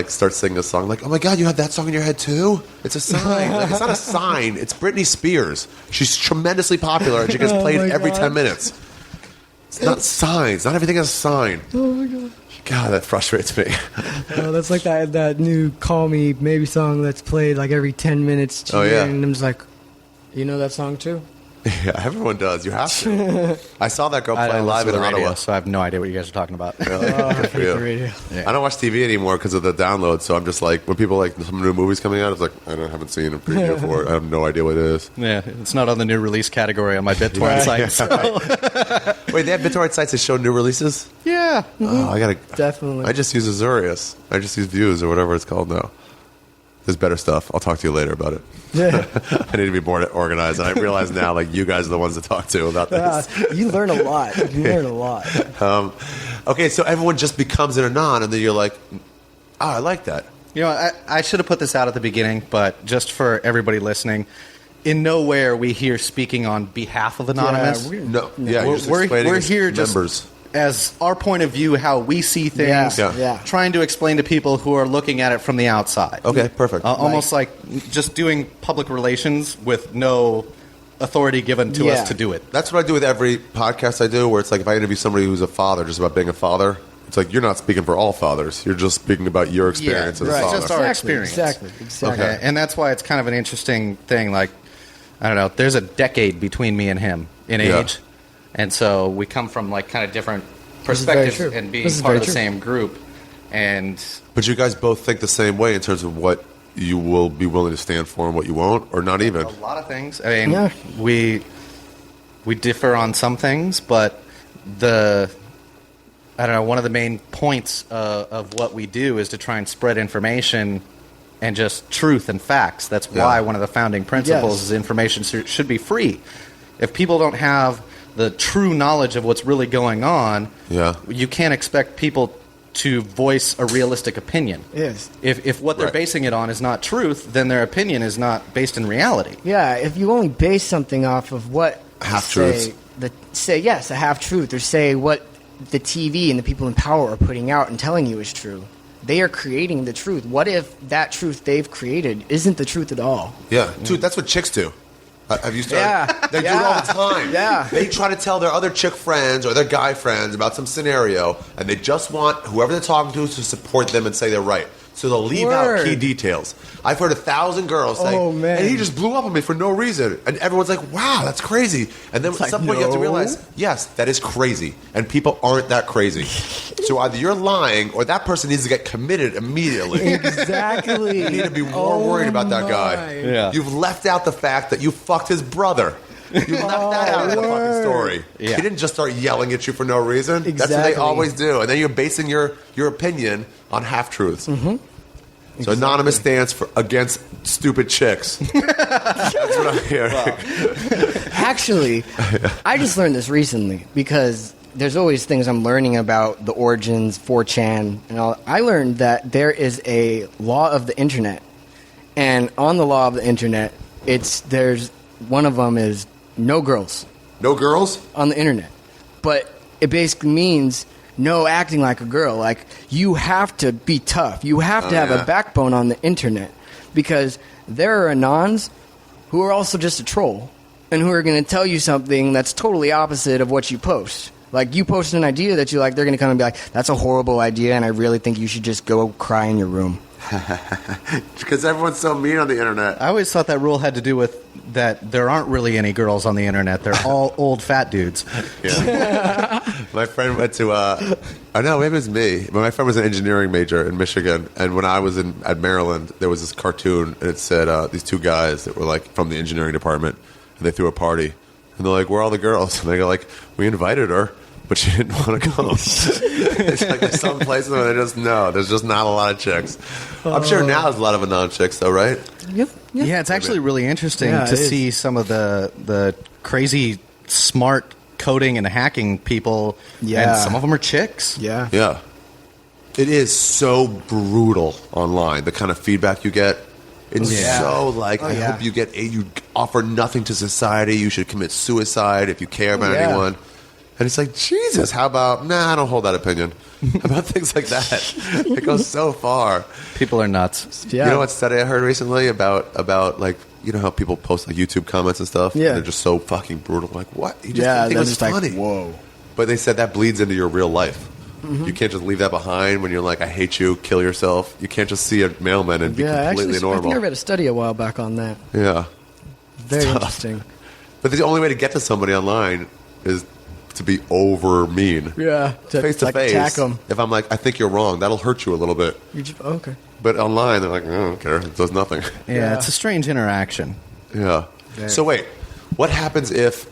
start singing a song like, "Oh my God, you have that song in your head too? It's a sign." Like, it's not a sign. It's Britney Spears. She's tremendously popular and she gets played every 10 minutes. It's not signs. Not everything has a sign. Oh my God. God, that frustrates me. That's like that new "Call Me Maybe" song that's played like every 10 minutes. Oh, yeah. And I'm just like, you know that song too? Yeah, everyone does. You have to. I saw that girl play live in the radio, Ottawa. so I have no idea what you guys are talking about. Good for you. The radio. I don't watch TV anymore because of the download, so I'm just like, when people like some new movies coming out, it's like, I haven't seen a preview for it. I have no idea what it is. Yeah, it's not on the new release category on my BitTorrent site. So. Wait, they have BitTorrent sites that show new releases? Yeah. Oh, I gotta. Definitely. I just use Azurius. I just use Views or whatever it's called now. There's better stuff. I'll talk to you later about it. Yeah. I need to be more organized, and I realize now, like, you guys are the ones to talk to about this. You learn a lot. You learn a lot. Okay, so everyone just becomes an anon, and then you're like, oh, I like that. You know, I should have put this out at the beginning, but just for everybody listening, in nowhere are we here speaking on behalf of Anonymous. We're here members. Just as our point of view, how we see things, trying to explain to people who are looking at it from the outside. Okay, perfect. Almost like just doing public relations with no authority given to us to do it. That's what I do with every podcast I do, where it's like if I interview somebody who's a father, just about being a father, it's like you're not speaking for all fathers. You're just speaking about your experience as a father. Just our experience. Exactly. Okay. And that's why it's kind of an interesting thing. Like, I don't know, there's a decade between me and him in age. And so we come from like kind of different perspectives and being part of the same group. But you guys both think the same way in terms of what you will be willing to stand for and what you won't, or not even? A lot of things. I mean, we differ on some things, but one of the main points of what we do is to try and spread information and just truth and facts. That's why one of the founding principles is information should be free. If people don't have the true knowledge of what's really going on, you can't expect people to voice a realistic opinion. Yes. If what they're basing it on is not truth, then their opinion is not based in reality. Yeah, if you only base something off of what half-truths. A half-truth, or say what the TV and the people in power are putting out and telling you is true. They are creating the truth. What if that truth they've created isn't the truth at all? Yeah, dude, that's what chicks do. Have you started? They do it all the time. Yeah. They try to tell their other chick friends or their guy friends about some scenario, and they just want whoever they're talking to support them and say they're right. So they'll leave out key details. I've heard 1,000 girls say, and he just blew up on me for no reason. And everyone's like, wow, that's crazy. And then at some point you have to realize, yes, that is crazy. And people aren't that crazy. So either you're lying or that person needs to get committed immediately. Exactly. You need to be more worried about that guy. Yeah. You've left out the fact that you fucked his brother. You left that out of the fucking story. Yeah. He didn't just start yelling at you for no reason. Exactly. That's what they always do. And then you're basing your opinion on half-truths. Mm-hmm. So Anonymous stands for against stupid chicks. That's what I'm hearing. Actually, I just learned this recently because there's always things I'm learning about the origins, 4chan, and all. I learned that there is a law of the internet. And on the law of the internet, there's one of them is no girls. No girls? On the internet. But it basically means no acting like a girl. Like, you have to be tough. You have to have a backbone on the internet. Because there are anons who are also just a troll. And who are going to tell you something that's totally opposite of what you post. Like, you post an idea that you like, they're going to come and be like, that's a horrible idea, and I really think you should just go cry in your room. Because everyone's so mean on the internet. I always thought that rule had to do with that there aren't really any girls on the internet. They're all old fat dudes. Yeah. My friend went to, I know, maybe it was me, but my friend was an engineering major in Michigan, and when I was at Maryland, there was this cartoon, and it said these two guys that were like from the engineering department, and they threw a party, and they're like, where are all the girls? And they go like, we invited her, but she didn't want to come. It's like there's some places where there's just not a lot of chicks. I'm sure now there's a lot of anon chicks though, right? Yep. Yeah, it's actually really interesting Yeah, to it is. see some of the crazy smart coding and hacking people. Yeah. And some of them are chicks. Yeah. Yeah. It is so brutal online, the kind of feedback you get. It's Yeah. so like, I yeah. hope you offer nothing to society. You should commit suicide if you care about Yeah. anyone. And it's like, Jesus, how about, nah, I don't hold that opinion. How about things like that? It goes so far. People are nuts. Yeah. You know what study I heard recently about like, you know how people post like YouTube comments and stuff? Yeah. And they're just so fucking brutal. Like, what? You just Yeah, didn't think it that's was just funny. like, whoa. But they said that bleeds into your real life. Mm-hmm. You can't just leave that behind when you're like, I hate you, kill yourself. You can't just see a mailman and be Yeah, completely actually, I normal. think I read a study a while back on that. Yeah. Very Tough. interesting. But the only way to get to somebody online is to be over mean. Yeah. Face to like face. attack them. If I'm like, I think you're wrong, that'll hurt you a little bit. Okay. But online, they're like, I don't care. It does nothing. Yeah, Yeah. it's a strange interaction. Yeah. So wait, what happens if?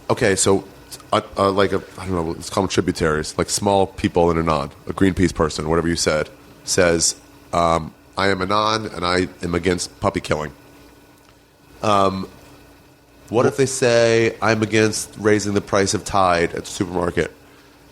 Okay, so like I don't know, let's call them tributaries, like small people in Anon, a Greenpeace person, whatever you said, says, I am Anon and I am against puppy killing. What if they say I'm against raising the price of Tide at the supermarket?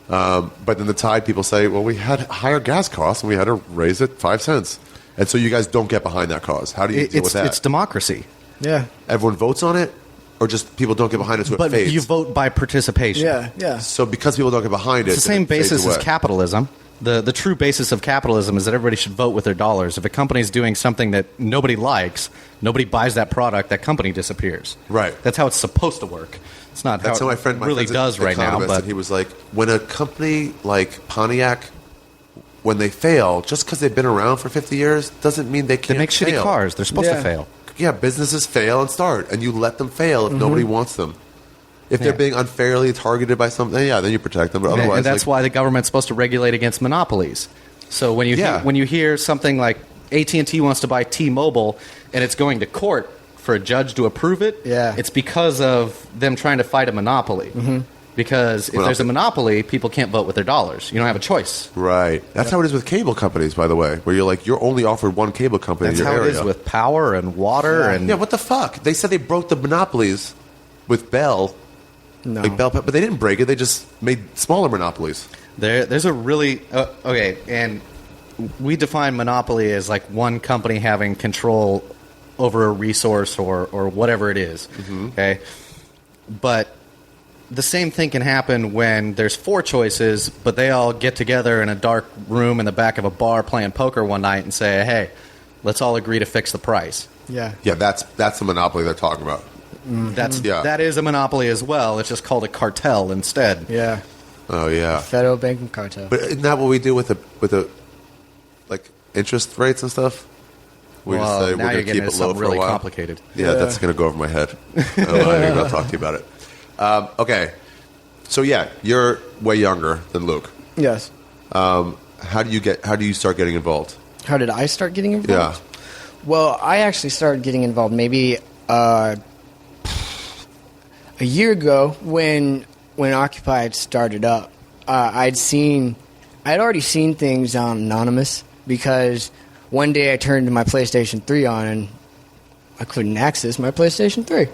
But then the Tide people say, well, we had higher gas costs and we had to raise it 5 cents. And so you guys don't get behind that cause. How do you deal with that? It's democracy. Yeah. Everyone votes on it, or just people don't get behind it, so But it fades? you vote by participation. Yeah. Yeah. So because people don't get behind it, It's the same then it fades basis as away. capitalism. The true basis of capitalism is that everybody should vote with their dollars. If a company's doing something that nobody likes, nobody buys that product, that company disappears. Right. That's how it's supposed to work. It's not That's how how my it friend really friend's does an right now. economist, But and he was like, when a company like Pontiac, when they fail, just because they've been around for 50 years, doesn't mean they they can't make shitty fail. cars. They're supposed to Yeah. fail. Yeah, businesses fail and start, and you let them fail if nobody wants them. If they're Yeah. being unfairly targeted by something, yeah, then you protect them. But And- otherwise, and that's like, why the government's supposed to regulate against monopolies. So when you Yeah. when you hear something like AT&T wants to buy T-Mobile and it's going to court for a judge to approve it, Yeah. it's because of them trying to fight a monopoly. Because if there's a monopoly, people can't vote with their dollars. You don't have a choice. right. That's how it is with cable companies, by the way, where you're only offered one cable company That's in your how area. it is with power and water and Yeah, what the fuck? They said they broke the monopolies with Bell. No. Like Bell, but they didn't break it. They just made smaller monopolies. there's a really okay, and we define monopoly as like one company having control over a resource or whatever it is. Okay, but the same thing can happen when there's 4 choices, but they all get together in a dark room in the back of a bar playing poker one night and say, "Hey, let's all agree to fix the price." Yeah. Yeah, that's the monopoly they're talking about. That is a monopoly as well. It's just called a cartel instead. Yeah. Oh yeah, Federal banking cartel. but isn't that what we do with the like interest rates and stuff? We just Well, say now we're you're going to getting keep into it low something for a really while. complicated. Yeah, that's going to go over my head. I'm not even going to talk to you about it. Okay, so yeah, you're way younger than Luke. Yes. How do you start getting involved? How did I start getting involved? Yeah. Well, I actually started getting involved maybe a year ago when Occupy had started up. I'd already seen things on Anonymous because one day I turned my PlayStation 3 on and I couldn't access my PlayStation 3.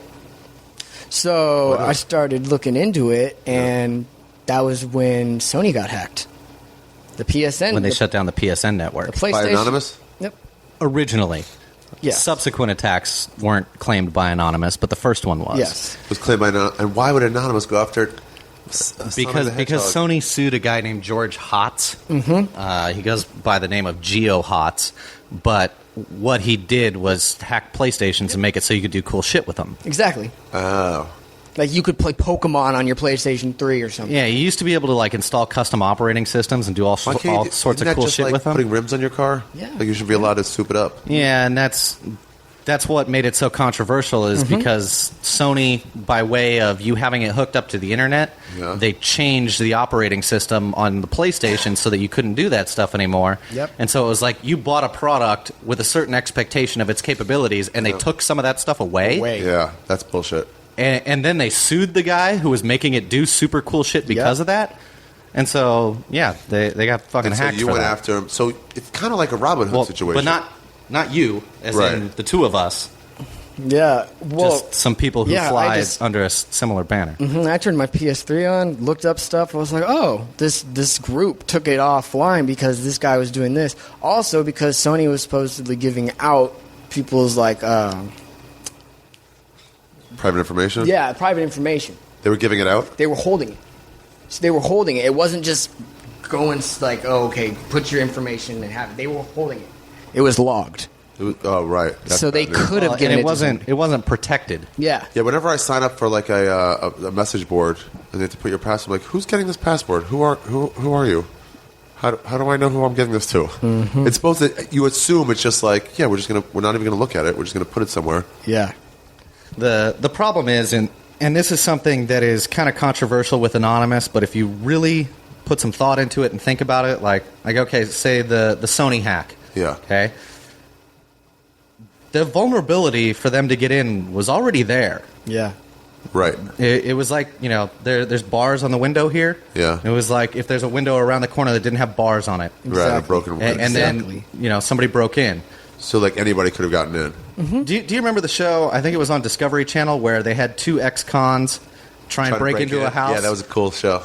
So I started looking into it, and that was when Sony got hacked. The PSN. When they the, shut down the PSN network. the PlayStation. By Anonymous? Yep. Originally. Yeah. Subsequent attacks weren't claimed by Anonymous, but the first one was. Yes. Was claimed by and why would Anonymous go after? Because Sony sued a guy named George Hotz. He goes by the name of Geo Hotz, but what he did was hack PlayStations and make it so you could do cool shit with them. Exactly. Oh, Like you could play Pokemon on your PlayStation 3 or something. Yeah, you used to be able to like install custom operating systems and do all sorts isn't of that cool just shit like with them. putting rims on your car? Yeah. Like you should be allowed to soup it up. Yeah, and that's what made it so controversial is because Sony, by way of you having it hooked up to the internet, Yeah. they changed the operating system on the PlayStation so that you couldn't do that stuff anymore. Yep. And so it was like you bought a product with a certain expectation of its capabilities, and they took some of that stuff away. Yeah, that's bullshit. And then they sued the guy who was making it do super cool shit because of that. And so, yeah, they got fucking And so hacked you for went that. after him. So it's kind of like a Robin Hood situation. But not you, as Right. in the two of us. Yeah. Well, just some people who yeah, fly under a similar banner. I turned my PS3 on, looked up stuff. I was like, oh, this group took it offline because this guy was doing this. Also, because Sony was supposedly giving out people's private information. Yeah, private information. They were giving it out. They were holding it. So they were holding it. It wasn't just going like, oh, okay, put your information and have it. They were holding it. It was logged. Oh, right. That's so they bad news. could have given and it wasn't protected. Yeah. Yeah, whenever I sign up for like a message board and they have to put your password, I'm like, who's getting this password? Who are you? How do I know who I'm giving this to? Mm-hmm. It's supposed to. You assume it's just like, yeah, we're not even gonna look at it. We're just gonna put it somewhere. Yeah. The problem is, and this is something that is kind of controversial with Anonymous, but if you really put some thought into it and think about it, like okay, say the Sony hack. Yeah. Okay. The vulnerability for them to get in was already there. Yeah. Right. It was like, there's bars on the window here. Yeah. It was like if there's a window around the corner that didn't have bars on it. Exactly. Right, a broken window. And then, somebody broke in. So, like, anybody could have gotten in. Mm-hmm. Do you remember the show, I think it was on Discovery Channel, where they had two ex-cons try and break into a house? Yeah, that was a cool show.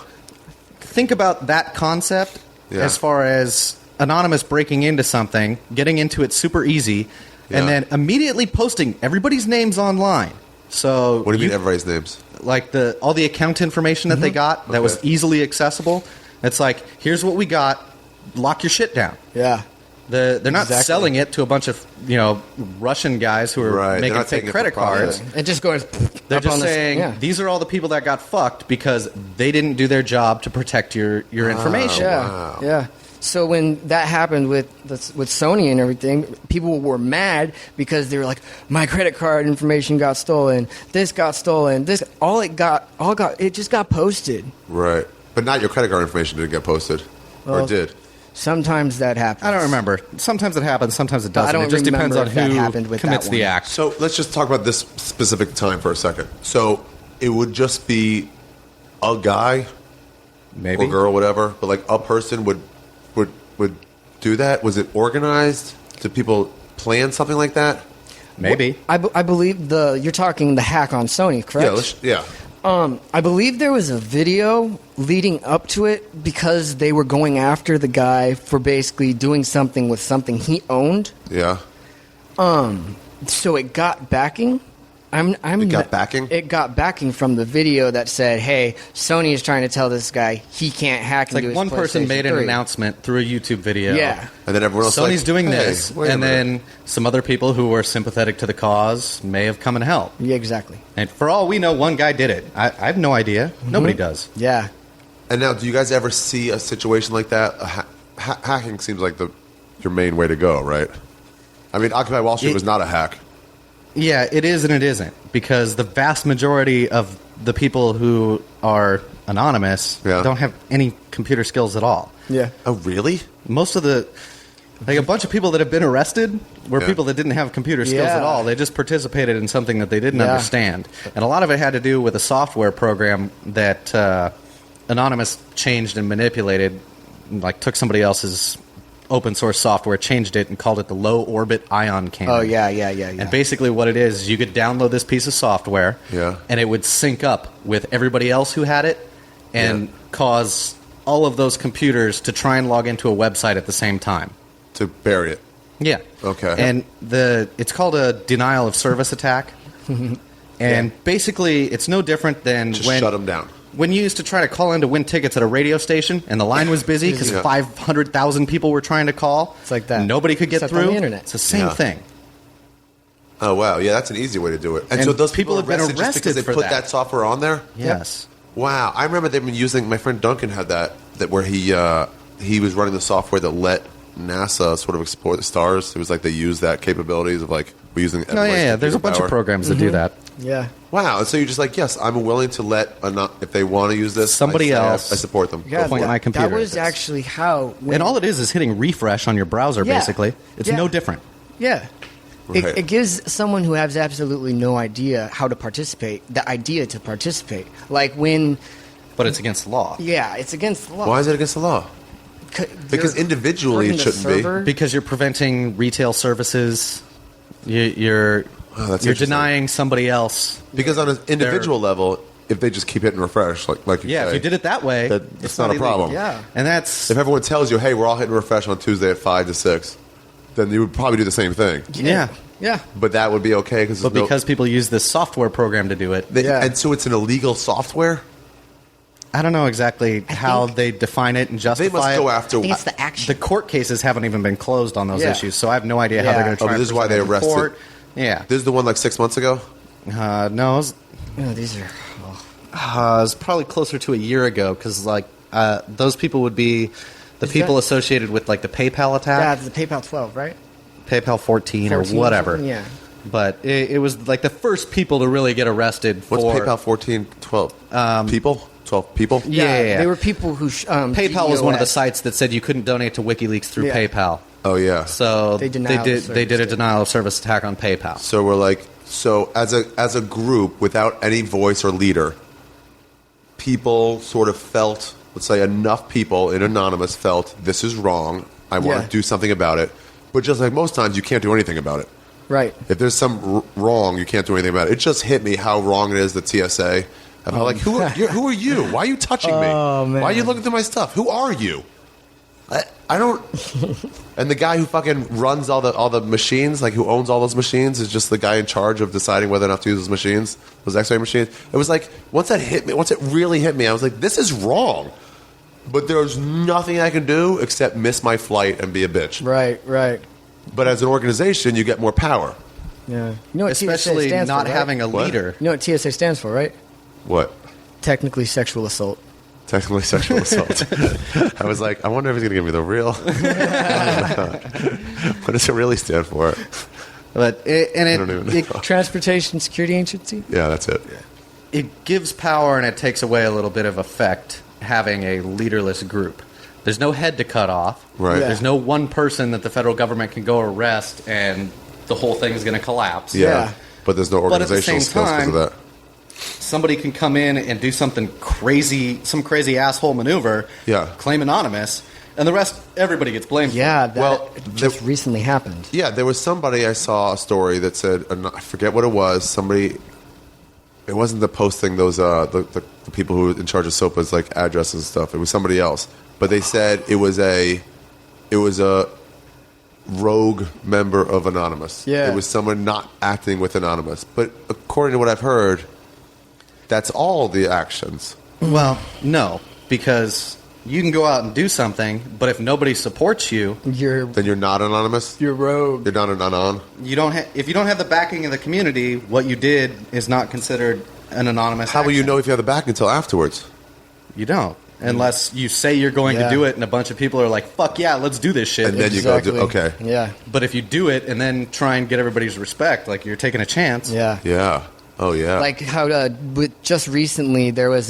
Think about that concept as far as Anonymous breaking into something, getting into it super easy, and then immediately posting everybody's names online. So what do you mean everybody's names? Like all the account information that they got that was easily accessible. It's like, here's what we got. Lock your shit down. Yeah. They're not selling it to a bunch of Russian guys who are making fake credit cards. It just goes. They're just saying these are all the people that got fucked because they didn't do their job to protect your information. Yeah. Wow. Yeah. So when that happened with Sony and everything, people were mad because they were like, my credit card information got stolen. This got stolen. It just got posted. Right. But not your credit card information didn't get posted. Well, or did. Sometimes that happens. I don't remember. Sometimes it happens. Sometimes it doesn't. It just depends on who commits the act. So let's just talk about this specific time for a second. So it would just be a guy, maybe, or girl, whatever, but like a person would do that. Was it organized? Did people plan something like that? Maybe. I believe you're talking the hack on Sony, correct? Yeah. I believe there was a video leading up to it because they were going after the guy for basically doing something with something he owned. Yeah. So it got backing. It got backing? It got backing from the video that said, hey, Sony is trying to tell this guy he can't hack into his one person PlayStation made an 3. announcement through a YouTube video. Yeah. And then everyone else Sony's doing hey, this. And then some other people who were sympathetic to the cause may have come and helped. Yeah, exactly. And for all we know, one guy did it. I have no idea. Mm-hmm. Nobody does. Yeah. And now, do you guys ever see a situation like that? Hacking seems like your main way to go, right? I mean, Occupy Wall Street was not a hack. Yeah, it is and it isn't, because the vast majority of the people who are anonymous don't have any computer skills at all. Yeah. Oh, really? Most of a bunch of people that have been arrested were people that didn't have computer skills at all. They just participated in something that they didn't understand. And a lot of it had to do with a software program that Anonymous changed and manipulated, like took somebody else's open source software, changed it, and called it the low orbit ion cannon. Oh, yeah. And basically what it is you could download this piece of software, and it would sync up with everybody else who had it, and cause all of those computers to try and log into a website at the same time. To bury it. Yeah. Okay. And it's called a denial of service attack. And basically it's no different than just when... shut them down. When you used to try to call in to win tickets at a radio station and the line was busy because 500,000 people were trying to call. It's like that. Nobody could get through. On the internet. It's the same thing. Oh, wow. Yeah, that's an easy way to do it. And so those people have been arrested just because they for put that software on there? Yes. Wow. I remember they've been using, my friend Duncan had that where he was running the software that let NASA sort of explore the stars. It was like they used that capabilities of like, we're using there's a bunch of programs that do that. Yeah. Wow. And so you're just like, yes, I'm willing to let, if they want to use this, somebody else, I support them. Yeah, point my computer. That was actually how... And all it is hitting refresh on your browser, basically. It's no different. Yeah. Right. It gives someone who has absolutely no idea how to participate, the idea to participate. Like when... But it's against the law. Yeah, it's against the law. Why is it against the law? Because individually it shouldn't be. Because you're preventing retail services. You're Oh, that's You're interesting. denying somebody else. Because on an individual level, if they just keep hitting refresh, like you say, If you did it that way, that's not a problem. Yeah. And that's If everyone tells you, hey, we're all hitting refresh on Tuesday at 5 to 6, then you would probably do the same thing. yeah. But that would be okay But because people use this software program to do it, And so it's an illegal software? I don't know exactly how they define it and justify They must go it. after... I think it's the action. The court cases haven't even been closed on those Yeah. issues, so I have no idea how Yeah. they're going to try. Oh, this is and why they present it in arrested- court. Yeah. This is the one like 6 months ago? No, it was, These are. it was probably closer to a year ago because those people would be the Is people that- associated with like the PayPal Yeah, attack, it's the PayPal 12, right? PayPal 14 or 14 whatever. something, yeah. But it was like the first people to really get arrested What's for PayPal 14? 12 people? 12 people? Yeah. They were people who. PayPal was one of the DDoS. sites that said you couldn't donate to WikiLeaks through Yeah. PayPal. Oh, yeah. So They they denial of did service a did. denial of service attack on PayPal. So we're like, so as a group without any voice or leader, people sort of felt, let's say enough people in Anonymous felt this is wrong. I want Yeah. to do something about it. But just like most times, you can't do anything about it. Right. If there's some wrong, you can't do anything about it. It just hit me how wrong it is that TSA. I'm like, who are you? Why are you touching me? Oh, man. Why are you looking through my stuff? Who are you? I don't. And the guy who fucking runs all the machines, like who owns all those machines, is just the guy in charge of deciding whether or not to use those machines, those X-ray machines. It was like once that hit me, once it really hit me, I was like, this is wrong. But there's nothing I can do except miss my flight and be a bitch. Right. But as an organization, you get more power. Yeah. You know what Especially TSA stands not for, right? having a What? leader. You know what TSA stands for, right? What? Technically sexual assault. Technically sexual assault. I was like, I wonder if he's going to give me the real. What does it really stand for? But I don't even know. Transportation Security Agency? Yeah, that's it. it gives power and it takes away a little bit of effect having a leaderless group. There's no head to cut off. Right. Yeah. There's no one person that the federal government can go arrest and the whole thing is going to collapse. Yeah. But there's no But at the organizational same skills because time- of that. Somebody can come in and do something crazy, some crazy asshole maneuver, Yeah. claim anonymous, and the rest, everybody gets blamed. Yeah, that Well, just recently happened. Yeah, there was somebody, I saw a story that said, I forget what it was, somebody, it wasn't the posting those, the people who were in charge of SOPA's like addresses and stuff. It was somebody else. But they said it was a rogue member of Anonymous. Yeah. It was someone not acting with Anonymous. But according to what I've heard, that's all the actions. Well, no, because you can go out and do something, but if nobody supports you, Then you're not Anonymous? You're rogue. You're not an anon? you don't. If you don't have the backing of the community, what you did is not considered an anonymous. How will you action. know if you have the back until afterwards? You don't, unless you say you're going Yeah. to do it, and a bunch of people are like, "Fuck yeah, let's do this shit." And then you go do, okay. Yeah. But if you do it and then try and get everybody's respect, like you're taking a chance. Yeah. Yeah. Oh, yeah. Like how just recently there was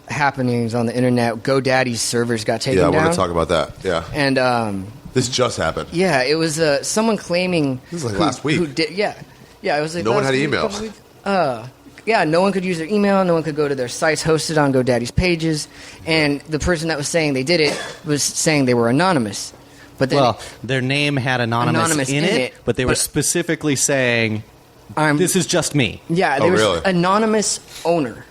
happenings on the internet. GoDaddy's servers got taken yeah, I down. want to talk about that. Yeah. And This just happened. yeah, it was someone claiming This was like last week. Who did, yeah, it was like No one last had week, email. couple weeks. Yeah, no one could use their email. No one could go to their sites hosted on GoDaddy's pages. And the person that was saying they did it was saying they were anonymous. But then Well, their name had anonymous in it, but they were but specifically saying, I'm "This is just me." Yeah, Oh, there was really? anonymous owner,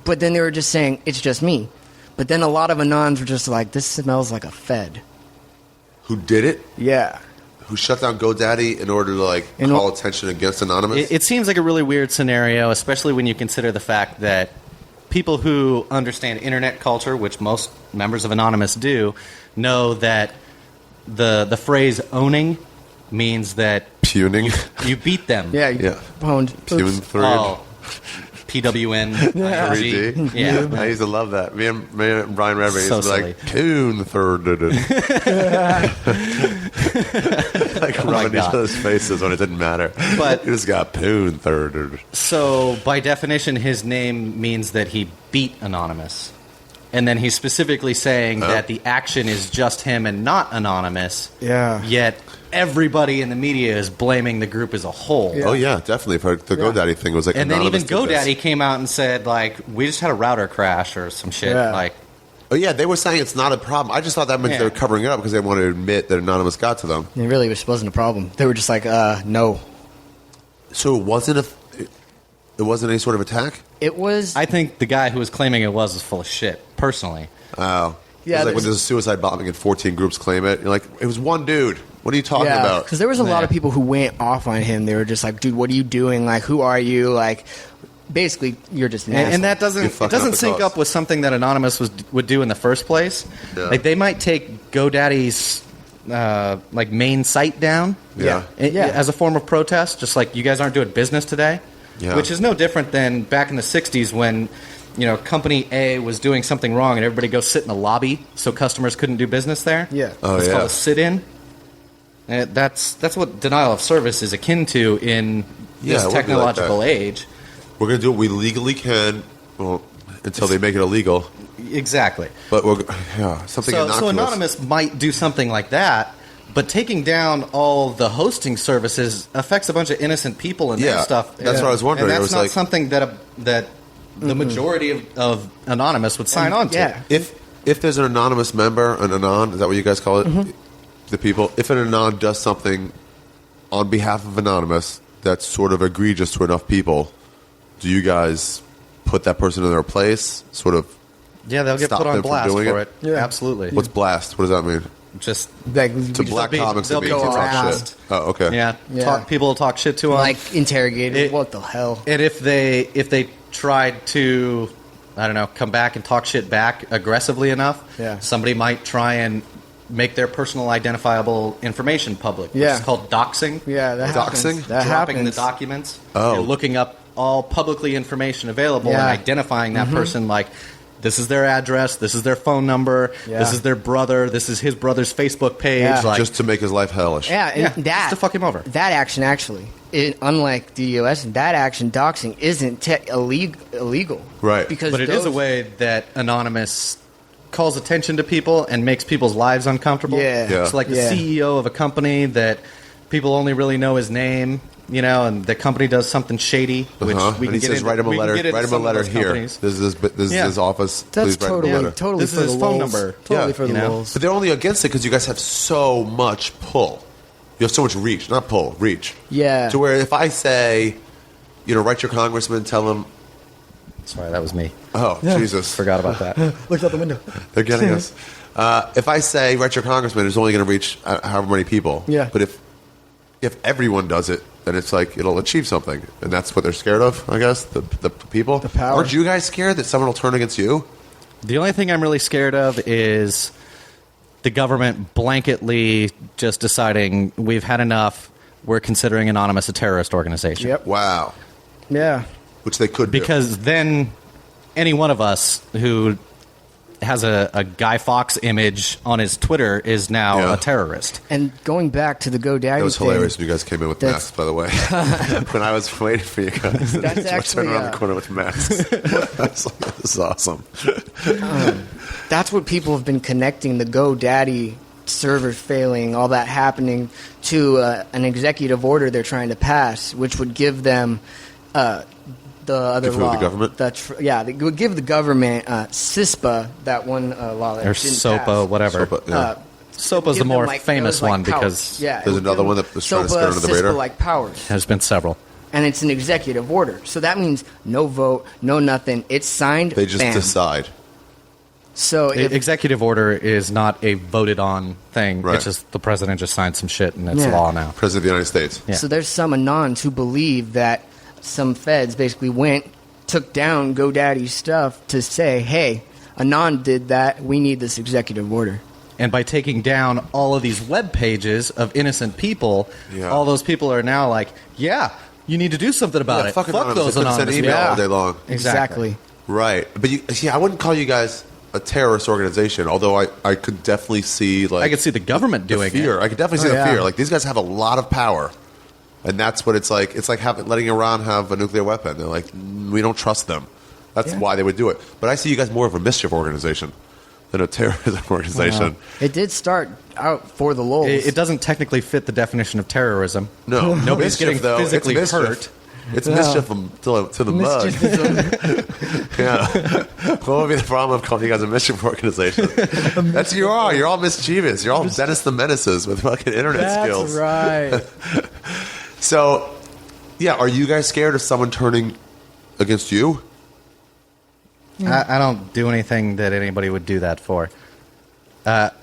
but then they were just saying it's just me. But then a lot of anons were just like, this smells like a Fed. Who did it? Yeah, Who shut down GoDaddy in order to like In call or- attention against Anonymous? It seems like a really weird scenario, especially when you consider the fact that people who understand internet culture, which most members of Anonymous do, know that the phrase "owning" means that Puning. you beat them. yeah, Yeah. Pwned. Pune Oops. third. Oh, PWN. 3D. Yeah. I used to love that. Me and Brian Redman used So to be like, Pune third. Like rubbing each God. other's faces when it didn't matter. But- you just got Pune third. So, by definition, his name means that he beat Anonymous. And then he's specifically saying that the action is just him and not Anonymous. Yeah. Yet everybody in the media is blaming the group as a whole. Yeah. Oh, yeah, definitely. For the GoDaddy thing was like And then Anonymous even did this. GoDaddy came out and said, like, we just had a router crash or some shit. Yeah. Like, Oh, yeah, they were saying it's not a problem. I just thought that meant Yeah. they were covering it up because they wanted to admit that Anonymous got to them. It really wasn't a problem. They were just like, no. So it wasn't any sort of attack? It was. I think the guy who was claiming it was full of shit, personally. Oh. Yeah, It's like when there's- there's a suicide bombing and 14 groups claim it. You're like, it was one dude. What are you talking about? Because there was a lot of people who went off on him. They were just like, dude, what are you doing? Like, who are you? Like, basically, you're just an asshole. And that You're doesn't fucking it doesn't up the sync cause. up with something that Anonymous would do in the first place. Yeah. Like they might take GoDaddy's like main site down, Yeah. as a form of protest, just like you guys aren't doing business today, Yeah. which is no different than back in the '60s when company A was doing something wrong and everybody goes sit in the lobby so customers couldn't do business there. Yeah. Oh, it's yeah. called a sit-in. And that's what denial of service is akin to in Yeah, this it would be like technological that. age. We're going to do what we legally can, well, until they make it illegal. Exactly. But something innocuous. So Anonymous might do something like that, but taking down all the hosting services affects a bunch of innocent people and their Yeah, stuff. that's what I was wondering. And It that's was not like- something that the majority of Anonymous would sign on to. Yeah. If there's an anonymous member, an anon, is that what you guys call it? The people. If an anon does something on behalf of Anonymous that's sort of egregious to enough people, do you guys put that person in their place? Sort of. Yeah, they'll get Stop put on them from blast doing for it? it. Yeah. Absolutely. What's blast? What does that mean? Just Like, To black be- comics, they'll it be means you talk harassed. shit. Oh, okay. yeah, Yeah. people talk shit to them. like interrogated. It- What the hell? And if they tried to, I don't know, come back and talk shit back aggressively enough, Yeah. somebody might try and make their personal identifiable information public. Yeah. Which is called doxing. Yeah, that Doxing? happens. That Dropping happens. the documents. Oh. You're looking up all publicly information available and Yeah. identifying that person like this is their address, this is their phone number, Yeah. this is their brother, this is his brother's Facebook page. Yeah. Like, Just to make his life hellish. Yeah, and Yeah, that just to fuck him over. That action actually, unlike DDoS, that action doxing isn't illegal. Right. Because but it is a way that Anonymous calls attention to people and makes people's lives uncomfortable. Yeah. Yeah. It's like the Yeah. CEO of a company that people only really know his name, and the company does something shady, which Uh-huh. we And can he get says, into, write him a we can letter. get into Write him a some of letter those here. companies. This is Yeah. his office. That's Please write him a totally, letter. totally This for is the his phone lulz. number. Totally Yeah. for the You know? lulz. But they're only against it because you guys have so much pull. You have so much reach, not pull, reach. Yeah. To where if I say, write your congressman, tell him, Sorry, that was me. oh, Jesus, Forgot about that. Looked out the window. they're getting us. If I say, write your congressman, it's only going to reach however many people. Yeah. But if everyone does it, then it's like it'll achieve something. And that's what they're scared of, I guess, the people. The power. Aren't you guys scared that someone will turn against you? The only thing I'm really scared of is the government blanketly just deciding we've had enough. We're considering Anonymous a terrorist organization. Yep. Wow. Yeah. Which they could do. Because then any one of us who has a Guy Fawkes image on his Twitter is now Yeah. a terrorist. And going back to the GoDaddy That was thing, hilarious when you guys came in with That's- masks, by the way. When I was waiting for you guys, That's I actually, turned around the corner with masks. I was like, this is awesome. that's what people have been connecting the GoDaddy servers failing, all that happening, to an executive order they're trying to pass, which would give them the other Give who, the law. government? They would give the government CISPA, that one law that Or didn't SOPA, pass. whatever. So, but, yeah. SOPA's the Give them, more like, famous those, like, one powers. because yeah, it There's would another give one them that was trying to skip under the SOPA, radar? CISPA-like powers. there's been several. And it's an executive order. So that means no vote, no nothing. It's signed, They just bam. decide. So if, Executive order is not a voted on thing. Right. It's just the president just signed some shit and it's Yeah. law now. President of the United States. Yeah. So there's some Anons who believe that some feds basically took down GoDaddy's stuff to say, hey, Anon did that. We need this executive order. And by taking down all of these web pages of innocent people, Yeah. all those people are now like, yeah, you need to do something about Yeah, it. fuck Anonymous. those They couldn't send anonymous email people. all day long. Exactly. Right. But I wouldn't call you guys a terrorist organization, although I could definitely see, like... I could see the government the doing fear. it. I could definitely see Oh, the yeah. fear. Like, these guys have a lot of power. And that's what it's like. It's like letting Iran have a nuclear weapon. They're like, we don't trust them. That's why they would do it. But I see you guys more of a mischief organization than a terrorism organization. It did start out for the lulz. It doesn't technically fit the definition of terrorism. No. Nobody's Mischief, getting though. It's physically mischief. hurt. It's mischief to the mug. Yeah. What would be the problem of calling you guys a mischief organization? That's what you are. You're all mischievous. You're all Dennis the Menaces with fucking internet skills. That's right. So, Yeah, are you guys scared of someone turning against you? I don't do anything that anybody would do that for. That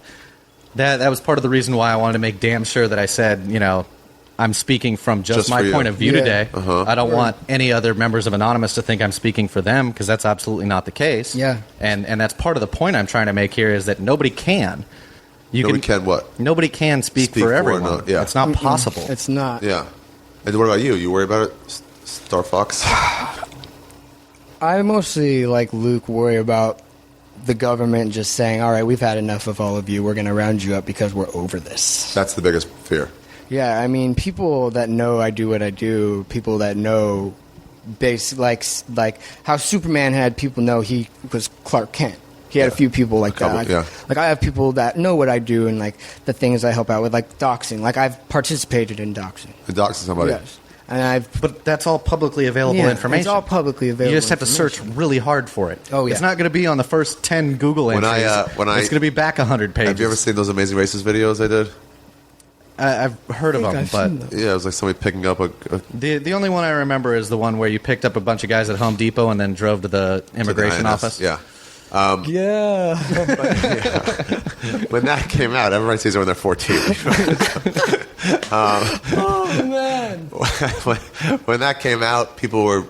was part of the reason why I wanted to make damn sure that I said, I'm speaking from just my point of view today. I don't want any other members of Anonymous to think I'm speaking for them, because that's absolutely not the case. Yeah. And that's part of the point I'm trying to make here, is that nobody can. Nobody can what? Nobody can speak for everyone. Yeah. It's not possible. It's not. Yeah. And what about you? You worry about it, Star Fox? I mostly, like Luke, worry about the government just saying, all right, we've had enough of all of you. We're going to round you up because we're over this. That's the biggest fear. Yeah, I mean, people that know I do what I do, people that know like how Superman had people know he was Clark Kent. He had a few people like that. Like I have people that know what I do and like the things I help out with, like doxing. Like I've participated in doxing. Doxing somebody. Yes. And But that's all publicly available information. It's all publicly available. You just have to search really hard for it. Oh, yeah. It's not going to be on the first 10 Google entries. It's going to be back 100 pages. Have you ever seen those Amazing Races videos I did? I've heard of them, Yeah, it was like somebody picking up a the only one I remember is the one where you picked up a bunch of guys at Home Depot and then drove to the immigration office. Yeah. Yeah. When that came out, everybody sees it when they're 14. Oh, man. When that came out, people were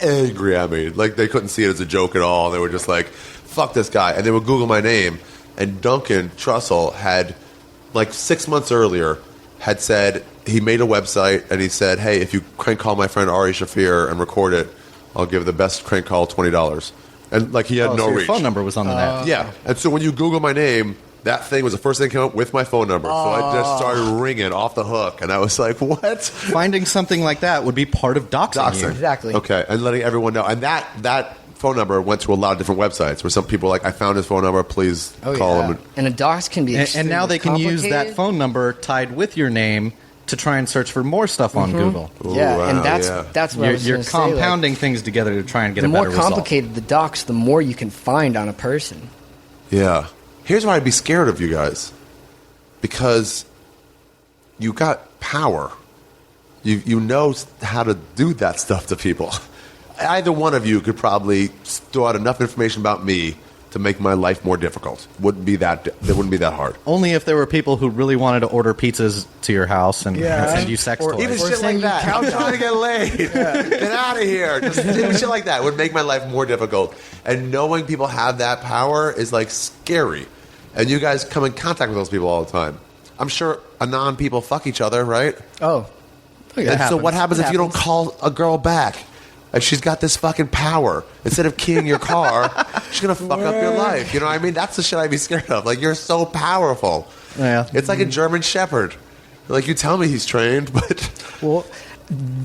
angry at me. Like, they couldn't see it as a joke at all. They were just like, fuck this guy. And they would Google my name. And Duncan Trussell had, like 6 months earlier, had said, he made a website, and he said, hey, if you crank call my friend Ari Shaffir and record it, I'll give the best crank call $20. And, like, he had no so your reach. phone number was on the net. Yeah. And so when you Google my name, that thing was the first thing that came up with my phone number. So I just started ringing off the hook. And I was like, what? Finding something like that would be part of doxing you. Exactly. Okay. And letting everyone know. And that phone number went to a lot of different websites where some people were like, I found his phone number. Please call him. And a dox can be And now they can use that complicated. phone number tied with your name to try and search for more stuff on Google. Yeah, Ooh, and wow, that's what I was You're gonna say, like, compounding things together to try and get the a more better result. complicated the docs, the more you can find on a person. Yeah. Here's why I'd be scared of you guys. Because you got power. You know how to do that stuff to people. Either one of you could probably throw out enough information about me to make my life more difficult. It wouldn't be that hard. Only if there were people who really wanted to order pizzas to your house and send you sex toys. Even shit like that. I'm trying to get laid. Get out of here. Just even shit like that would make my life more difficult. And knowing people have that power is like scary. And you guys come in contact with those people all the time. I'm sure Anon people fuck each other, right? Oh, And so what happens if you don't call a girl back? And she's got this fucking power. Instead of keying your car, she's going to fuck up your life. You know what I mean? That's the shit I'd be scared of. Like, you're so powerful. Yeah. It's like a German Shepherd. Like, you tell me he's trained, but... Well,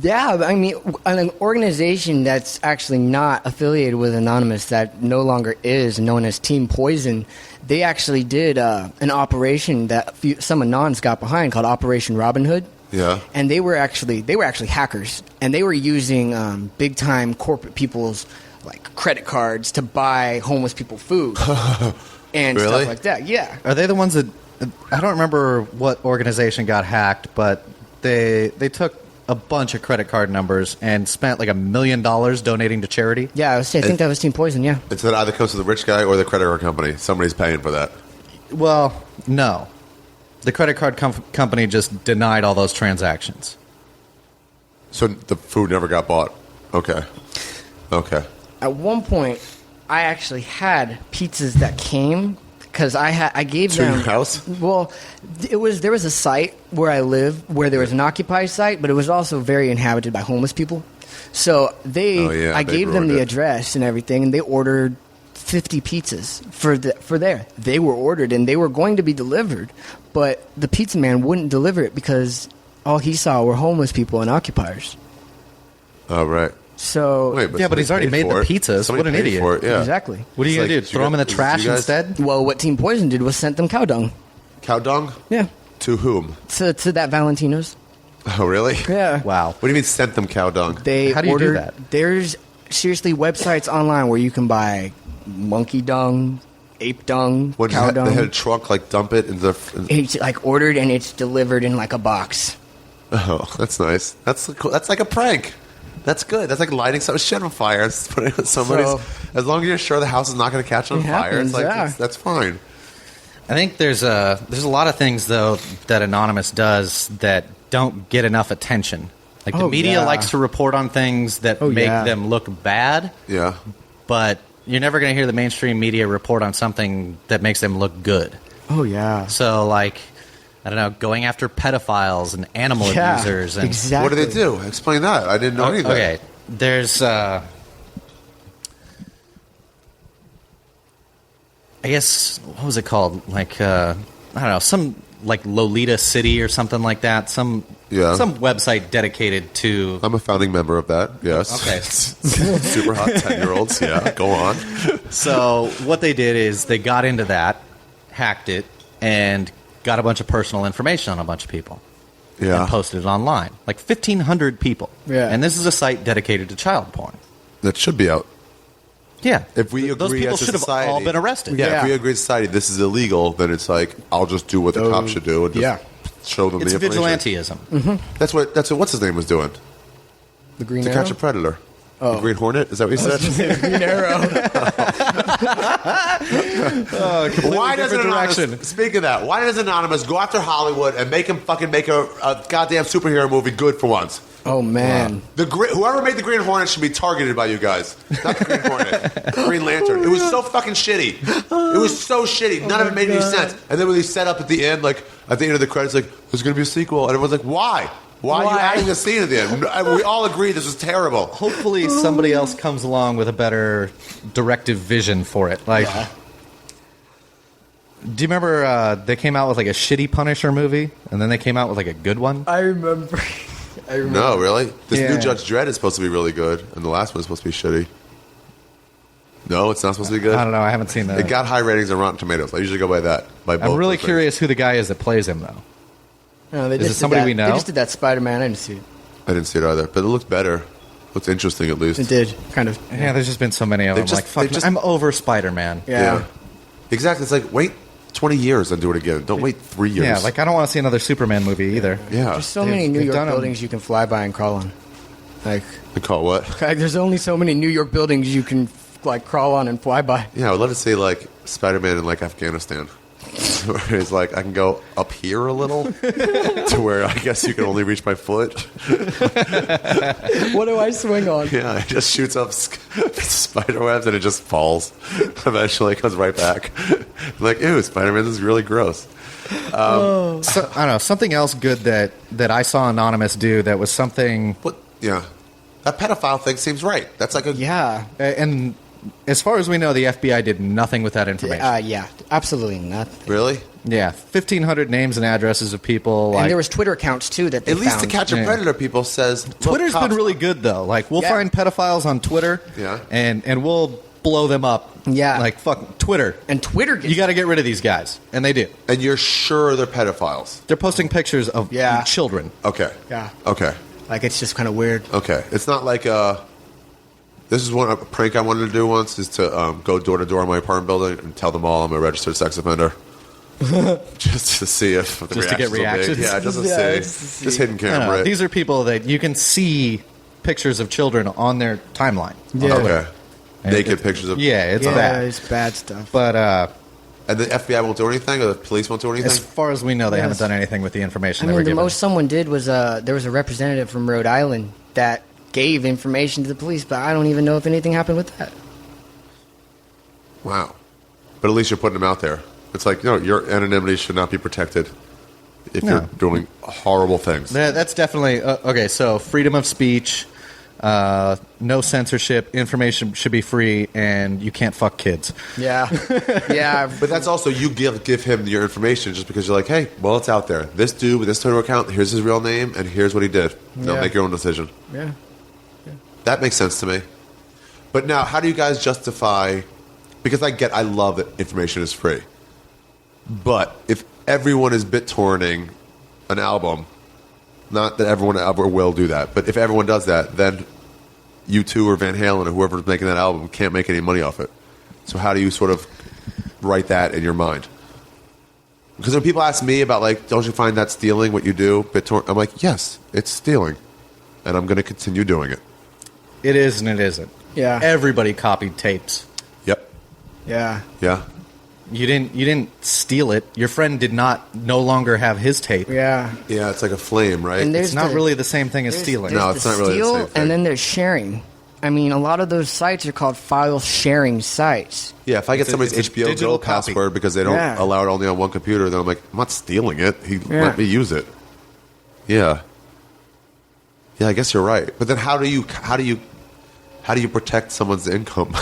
yeah, I mean, an organization that's actually not affiliated with Anonymous, that no longer is, known as Team Poison, they actually did an operation that some Anons got behind called Operation Robin Hood. Yeah. And they were actually hackers, and they were using big time corporate people's like credit cards to buy homeless people food and Really? stuff like that. Yeah. Are they the ones that... I don't remember what organization got hacked, but they took a bunch of credit card numbers and spent like $1 million donating to charity. Yeah, I think that was Team Poison, yeah. It's that either comes to the rich guy or the credit card company. Somebody's paying for that. Well, no. The credit card company just denied all those transactions. So the food never got bought. Okay. At one point, I actually had pizzas that came because I gave To them your house? Well, there was a site where I live where there was an occupied site, but it was also very inhabited by homeless people. So I gave them ruined the it. address and everything, and they ordered 50 pizzas for there. They were ordered and they were going to be delivered, but the pizza man wouldn't deliver it because all he saw were homeless people and occupiers. Oh, right. So Wait, Yeah, but he's already somebody made paid the for it. pizzas. Somebody What an paid idiot. for it, yeah. exactly. What are you It's going to like, do? Throw them in the you trash guys- instead? Well, what Team Poison did was sent them cow dung. Cow dung? Yeah. To whom? To that Valentino's. Oh, really? Yeah. Wow. What do you mean sent them cow dung? They How do you do ordered, that? There's seriously websites online where you can buy monkey dung, ape dung, What, cow dung. they had a truck, like, dump it into the... It's like ordered and it's delivered in like a box. Oh, that's nice. That's cool. That's like a prank. That's good. That's like lighting some shit on fire. It's putting it in somebody's. As long as you're sure the house is not going to catch on fire, happens, it's like yeah. that's fine. I think there's a lot of things though that Anonymous does that don't get enough attention. Like the media likes to report on things that make them look bad. Yeah. But you're never going to hear the mainstream media report on something that makes them look good. Oh yeah. So like, I don't know, going after pedophiles and animal abusers. And exactly. What do they do? Explain that. I didn't know anything. Okay, there's, I guess, what was it called? Like, I don't know, some like Lolita City or something like that. Some website dedicated to. I'm a founding member of that. Yes. Okay. Super hot 10-year-olds. Yeah. Go on. So what they did is they got into that, hacked it, and got a bunch of personal information on a bunch of people. Yeah. And posted it online. Like 1,500 people. Yeah. And this is a site dedicated to child porn. That should be out. Yeah. If we agree those people as a should have society, all been arrested. Yeah, if we agree as a society this is illegal, then it's like I'll just do what the cops should do and just show them It's the information. vigilantism. That's what what's his name was doing The Green to Arrow? catch a predator. The Green Hornet? Is that what you said? Green Arrow. Why doesn't direction. Anonymous, speak of that, why does Anonymous go after Hollywood and make him fucking make a goddamn superhero movie good for once? Oh man. Whoever made the Green Hornet should be targeted by you guys. Not the Green Hornet. Green Lantern. It was so fucking shitty. It was so shitty. None of it made any sense. And then when they set up at the end, like at the end of the credits, like there's going to be a sequel, and everyone's like, why? Why are you adding a scene at the end? We all agree this was terrible. Hopefully somebody else comes along with a better directive vision for it. Like, do you remember they came out with like a shitty Punisher movie, and then they came out with like a good one? I remember. No, really? This Yeah. new Judge Dredd is supposed to be really good, and the last one is supposed to be shitty. No, it's not supposed to be good? I don't know. I haven't seen that. It got high ratings on Rotten Tomatoes. I usually go by that. By both I'm really those curious who the guy is that plays him, though. No, they Is just it somebody did that. we know? They just did that Spider-Man. I didn't see it. things. I didn't see it either, but it looked better. Looks interesting, at least. It did, kind of. Yeah, there's just been so many of them. They've Like, just- fuck, they've just- I'm over Spider-Man. Yeah. Exactly. It's like, wait 20 years and do it again. Don't wait 3 years. Yeah, like I don't want to see another Superman movie either. Yeah. There's so They've- many New they've York done 'em. buildings you can fly by and crawl on. Like Call what? there's only so many New York buildings you can like crawl on and fly by. Yeah, I would love to see like Spider-Man in like Afghanistan. Where he's like, I can go up here a little to where I guess you can only reach my foot. What do I swing on? Yeah, it just shoots up spider webs and it just falls. Eventually, it comes right back. Like, ew, Spider-Man, this is really gross. So, I don't know. Something else good that I saw Anonymous do that was something. What? Yeah, that pedophile thing seems right. That's like a Yeah. And as far as we know, the FBI did nothing with that information. Yeah. Absolutely nothing. really. Yeah, 1,500 names and addresses of people. Like, And there was Twitter accounts too that they At least found. to catch a Yeah. predator, people says look, Twitter's cops- been really good though. Like we'll Yeah. find pedophiles on Twitter, Yeah. and we'll blow them up. Yeah. like fuck Twitter. And Twitter gets You got to get rid of these guys, and they do. and you're sure they're pedophiles. They're posting pictures of Yeah. children. Okay. Yeah. Okay. like it's just kind of weird. Okay. It's not like this is a prank I wanted to do once is to go door to door in my apartment building and tell them all I'm a registered sex offender. Just to see if the Just to get reactions will be- reactions? Yeah, just to Yeah, see. just to see. Just hidden I don't know. camera. These are people that you can see pictures of children on their timeline. Yeah. Okay. And Naked it- pictures of Yeah, it's Yeah, bad. it's bad stuff. But And the FBI won't do anything, or the police won't do anything. as far as we know, they Yes. haven't done anything with the information I they were mean, the given. most someone did was there was a representative from Rhode Island that gave information to the police, but I don't even know if anything happened with that. Wow. But at least you're putting them out there. It's like, your anonymity should not be protected if No. you're doing horrible things. That's definitely okay. So freedom of speech, no censorship, information should be free, and you can't fuck kids. Yeah, yeah. But that's also you give him your information just because you're like, hey, well, it's out there. This dude with this Twitter account, here's his real name, and here's what he did. Now Yeah. make your own decision. Yeah. That makes sense to me. But now, how do you guys justify? Because I love that information is free. But if everyone is BitTorrenting an album, not that everyone ever will do that, but if everyone does that, then U2 or Van Halen or whoever's making that album can't make any money off it. So how do you sort of write that in your mind? Because when people ask me about, like, don't you find that stealing what you do? BitTorrent, I'm like, yes, it's stealing. And I'm going to continue doing it. It is and it isn't. Yeah. Everybody copied tapes. Yep. Yeah. Yeah. You didn't steal it. Your friend did not no longer have his tape. Yeah. Yeah, it's like a flame, right? And It's not really the same thing as there's- stealing. there's No, it's the not really the steal, same thing. And then there's sharing. I mean, a lot of those sites are called file sharing sites. Yeah, if I get It's a- somebody's it's a HBO digital Go copy. password because they don't Yeah. allow it only on one computer, then I'm like, I'm not stealing it. He Yeah. let me use it. Yeah. Yeah, I guess you're right. But then how do you protect someone's income?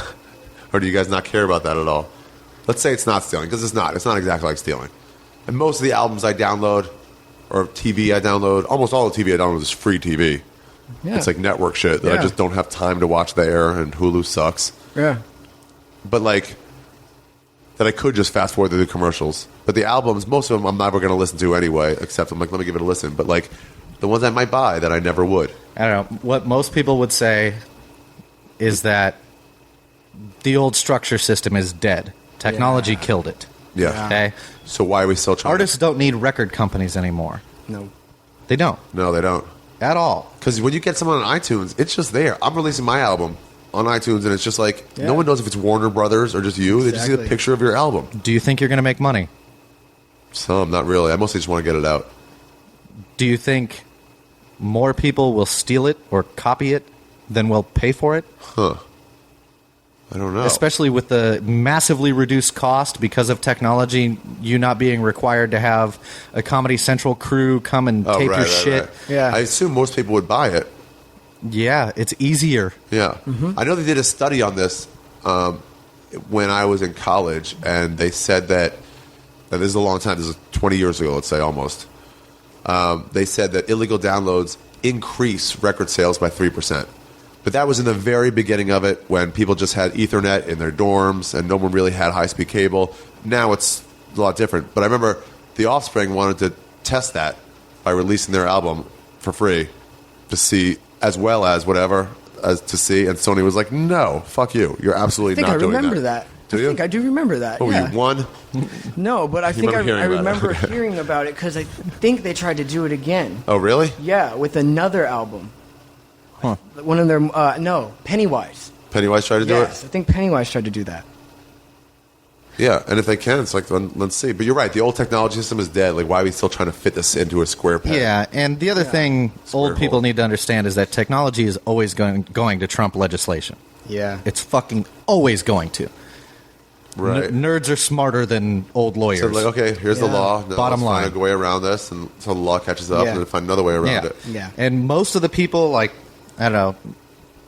Or do you guys not care about that at all? Let's say it's not stealing, because it's not. It's not exactly like stealing. And most of the albums I download or TV I download, almost all the TV I download is free TV. Yeah. It's like network shit that I Yeah. just don't have time to watch there, and Hulu sucks. Yeah. But like that I could just fast forward through the commercials. But the albums, most of them I'm never going to listen to anyway, except I'm like, let me give it a listen. But like the ones I might buy that I never would. I don't know. What most people would say is that the old structure system is dead. Technology killed it. Yeah. Okay? So why are we still trying Artists don't need record companies anymore. No. They don't. No, they don't. At all. Because when you get someone on iTunes, it's just there. I'm releasing my album on iTunes, and it's just like, Yeah. no one knows if it's Warner Brothers or just you. They just see the Exactly. picture of your album. Do you think you're going to make money? Some, not really. I mostly just want to get it out. Do you think more people will steal it or copy it than will pay for it? I don't know. Especially with the massively reduced cost because of technology, you not being required to have a Comedy Central crew come and tape your shit. right. Yeah. I assume most people would buy it. Yeah, it's easier. Yeah. I know they did a study on this when I was in college, and they said that, and this is a long time, this is 20 years ago, let's say, almost. They said that illegal downloads increase record sales by 3%. But that was in the very beginning of it, when people just had Ethernet in their dorms and no one really had high-speed cable. Now it's a lot different. But I remember The Offspring wanted to test that by releasing their album for free to see, as well as whatever, as to see. And Sony was like, no, fuck you. You're absolutely I think not I doing remember that. Do I you? think I do remember that. Oh, yeah. you won? No, but I think remember I hearing about it. remember hearing about it because I think they tried to do it again. Oh, really? Yeah, with another album. Huh. One of their no, Pennywise. Pennywise tried to do Yes, it? I think Pennywise tried to do that. Yeah, and if they can, it's like, let's see. But you're right, the old technology system is dead. Like, why are we still trying to fit this into a square peg? Yeah, and the other thing Square old people hole. need to understand is that technology is always going to trump legislation. Yeah. It's fucking always going to. Right. Nerds are smarter than old lawyers. So like, okay, here's the Yeah. law. Now Bottom let's line. find a way around this, and so the law catches up, Yeah. and then find another way around yeah. it. Yeah. And most of the people, like, I don't know,